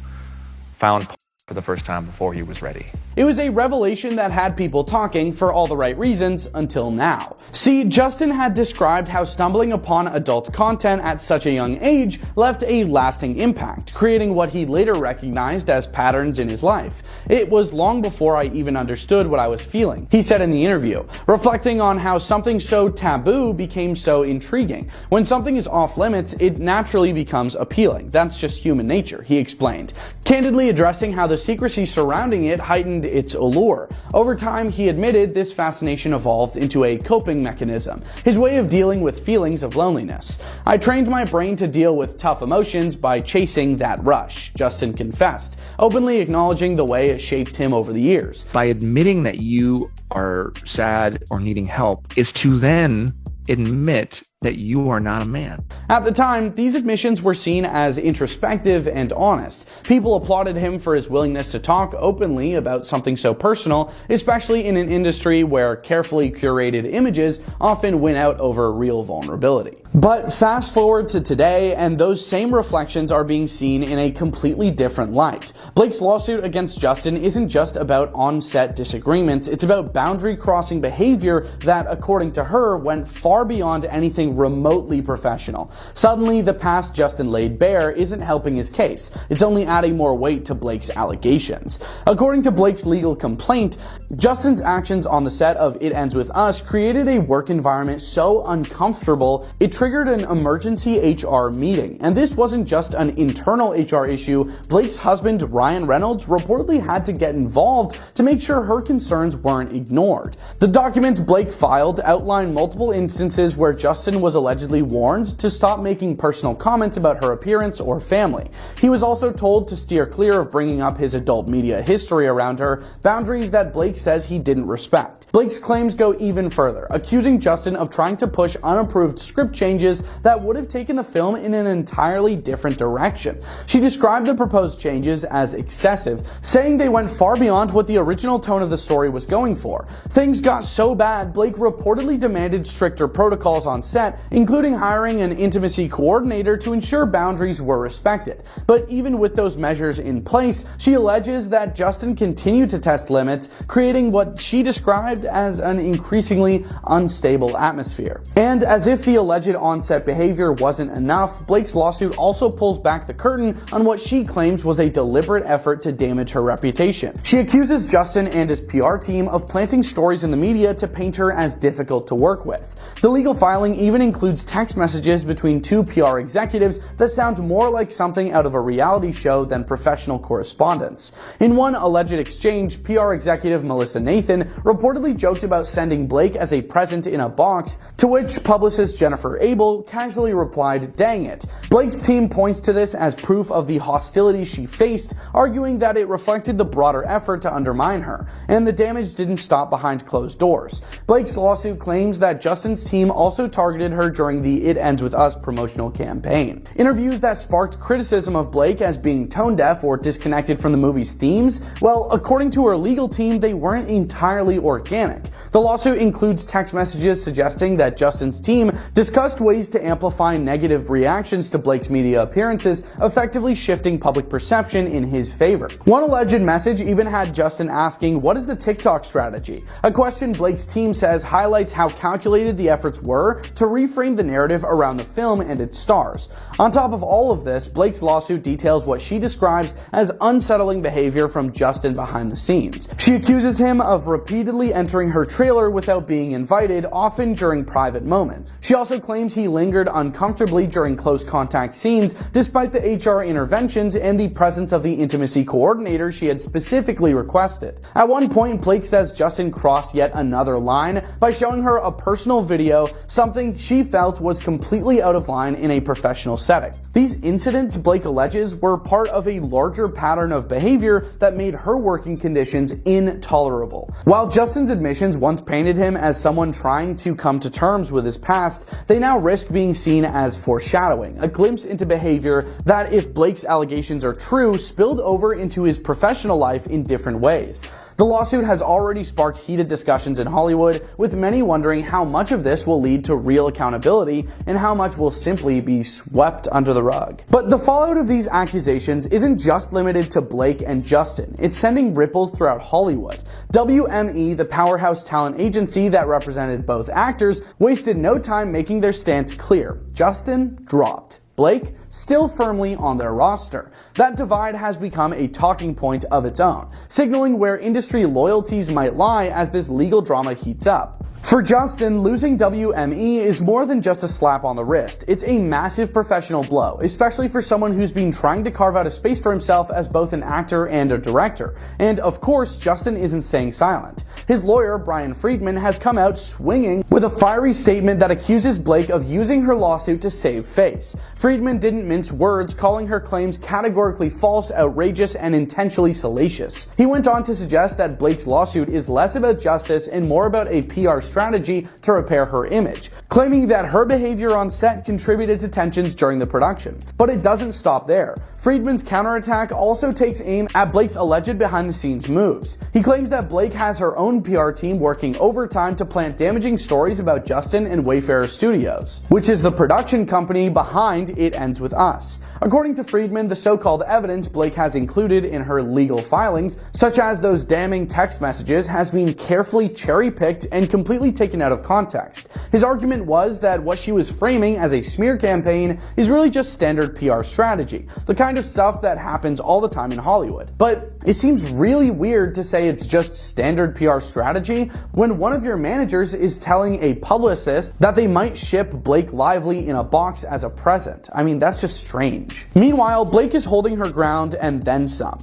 found for the first time before he was ready. It was a revelation that had people talking for all the right reasons until now. See, Justin had described how stumbling upon adult content at such a young age left a lasting impact, creating what he later recognized as patterns in his life. "It was long before I even understood what I was feeling," he said in the interview, reflecting on how something so taboo became so intriguing. "When something is off limits, it naturally becomes appealing. That's just human nature," he explained, candidly addressing how the secrecy surrounding it heightened its allure. Over time, he admitted this fascination evolved into a coping mechanism, his way of dealing with feelings of loneliness. "I trained my brain to deal with tough emotions by chasing that rush," Justin confessed, openly acknowledging the way it shaped him over the years. By admitting that you are sad or needing help is to then admit that you are not a man. At the time, these admissions were seen as introspective and honest. People applauded him for his willingness to talk openly about something so personal, especially in an industry where carefully curated images often win out over real vulnerability. But fast forward to today, and those same reflections are being seen in a completely different light. Blake's lawsuit against Justin isn't just about on-set disagreements, it's about boundary-crossing behavior that, according to her, went far beyond anything remotely professional. Suddenly, the past Justin laid bare isn't helping his case. It's only adding more weight to Blake's allegations. According to Blake's legal complaint, Justin's actions on the set of It Ends With Us created a work environment so uncomfortable it triggered an emergency HR meeting. And this wasn't just an internal HR issue. Blake's husband, Ryan Reynolds, reportedly had to get involved to make sure her concerns weren't ignored. The documents Blake filed outline multiple instances where Justin was allegedly warned to stop making personal comments about her appearance or family. He was also told to steer clear of bringing up his adult media history around her, boundaries that Blake says he didn't respect. Blake's claims go even further, accusing Justin of trying to push unapproved script changes that would have taken the film in an entirely different direction. She described the proposed changes as excessive, saying they went far beyond what the original tone of the story was going for. Things got so bad, Blake reportedly demanded stricter protocols on set, including hiring an intimacy coordinator to ensure boundaries were respected. But even with those measures in place, she alleges that Justin continued to test limits, creating what she described as an increasingly unstable atmosphere. And as if the alleged on-set behavior wasn't enough, Blake's lawsuit also pulls back the curtain on what she claims was a deliberate effort to damage her reputation. She accuses Justin and his PR team of planting stories in the media to paint her as difficult to work with. The legal filing even includes text messages between two PR executives that sound more like something out of a reality show than professional correspondence. In one alleged exchange, PR executive Melissa Nathan reportedly joked about sending Blake as a present in a box, to which publicist Jennifer Abel casually replied, "Dang it." Blake's team points to this as proof of the hostility she faced, arguing that it reflected the broader effort to undermine her, and the damage didn't stop behind closed doors. Blake's lawsuit claims that Justin's team also targeted her during the It Ends With Us promotional campaign. Interviews that sparked criticism of Blake as being tone-deaf or disconnected from the movie's themes, well, according to her legal team, they weren't entirely organic. The lawsuit includes text messages suggesting that Justin's team discussed ways to amplify negative reactions to Blake's media appearances, effectively shifting public perception in his favor. One alleged message even had Justin asking, "What is the TikTok strategy?" A question Blake's team says highlights how calculated the efforts were to reframe the narrative around the film and its stars. On top of all of this, Blake's lawsuit details what she describes as unsettling behavior from Justin behind the scenes. She accuses him of repeatedly entering her trailer without being invited, often during private moments. She also claims he lingered uncomfortably during close contact scenes, despite the HR interventions and the presence of the intimacy coordinator she had specifically requested. At one point, Blake says Justin crossed yet another line by showing her a personal video, something she felt was completely out of line in a professional setting. These incidents, Blake alleges, were part of a larger pattern of behavior that made her working conditions intolerable. While Justin's admissions once painted him as someone trying to come to terms with his past, they now risk being seen as foreshadowing, a glimpse into behavior that, if Blake's allegations are true, spilled over into his professional life in different ways. The lawsuit has already sparked heated discussions in Hollywood, with many wondering how much of this will lead to real accountability and how much will simply be swept under the rug. But the fallout of these accusations isn't just limited to Blake and Justin. It's sending ripples throughout Hollywood. WME, the powerhouse talent agency that represented both actors, wasted no time making their stance clear. Justin dropped. Blake still firmly on their roster. That divide has become a talking point of its own, signaling where industry loyalties might lie as this legal drama heats up. For Justin, losing WME is more than just a slap on the wrist. It's a massive professional blow, especially for someone who's been trying to carve out a space for himself as both an actor and a director. And of course, Justin isn't staying silent. His lawyer, Brian Friedman, has come out swinging with a fiery statement that accuses Blake of using her lawsuit to save face. Friedman didn't mince words, calling her claims categorically false, outrageous, and intentionally salacious. He went on to suggest that Blake's lawsuit is less about justice and more about a PR strategy to repair her image, claiming that her behavior on set contributed to tensions during the production. But it doesn't stop there. Friedman's counterattack also takes aim at Blake's alleged behind-the-scenes moves. He claims that Blake has her own PR team working overtime to plant damaging stories about Justin and Wayfarer Studios, which is the production company behind It Ends With Us. According to Friedman, the so-called evidence Blake has included in her legal filings, such as those damning text messages, has been carefully cherry-picked and completely taken out of context. His argument was that what she was framing as a smear campaign is really just standard PR strategy, the kind of stuff that happens all the time in Hollywood. But it seems really weird to say it's just standard PR strategy when one of your managers is telling a publicist that they might ship Blake Lively in a box as a present. I mean, that's just strange. Meanwhile, Blake is holding her ground and then some.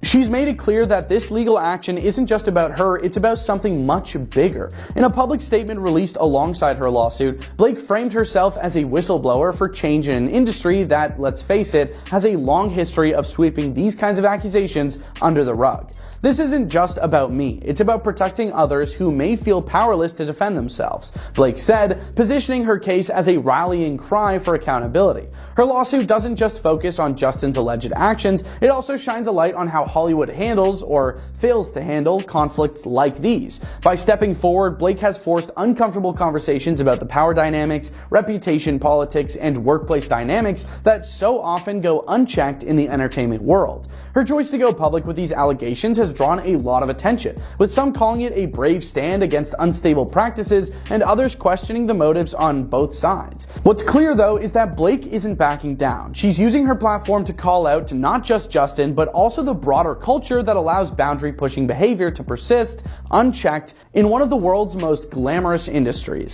She's made it clear that this legal action isn't just about her, it's about something much bigger. In a public statement released alongside her lawsuit, Blake framed herself as a whistleblower for change in an industry that, let's face it, has a long history of sweeping these kinds of accusations under the rug. This isn't just about me, it's about protecting others who may feel powerless to defend themselves, Blake said, positioning her case as a rallying cry for accountability. Her lawsuit doesn't just focus on Justin's alleged actions, it also shines a light on how Hollywood handles, or fails to handle, conflicts like these. By stepping forward, Blake has forced uncomfortable conversations about the power dynamics, reputation politics, and workplace dynamics that so often go unchecked in the entertainment world. Her choice to go public with these allegations has has drawn a lot of attention, with some calling it a brave stand against unstable practices and others questioning the motives on both sides. What's clear though is that Blake isn't backing down. She's using her platform to call out to not just Justin, but also the broader culture that allows boundary-pushing behavior to persist unchecked in one of the world's most glamorous industries.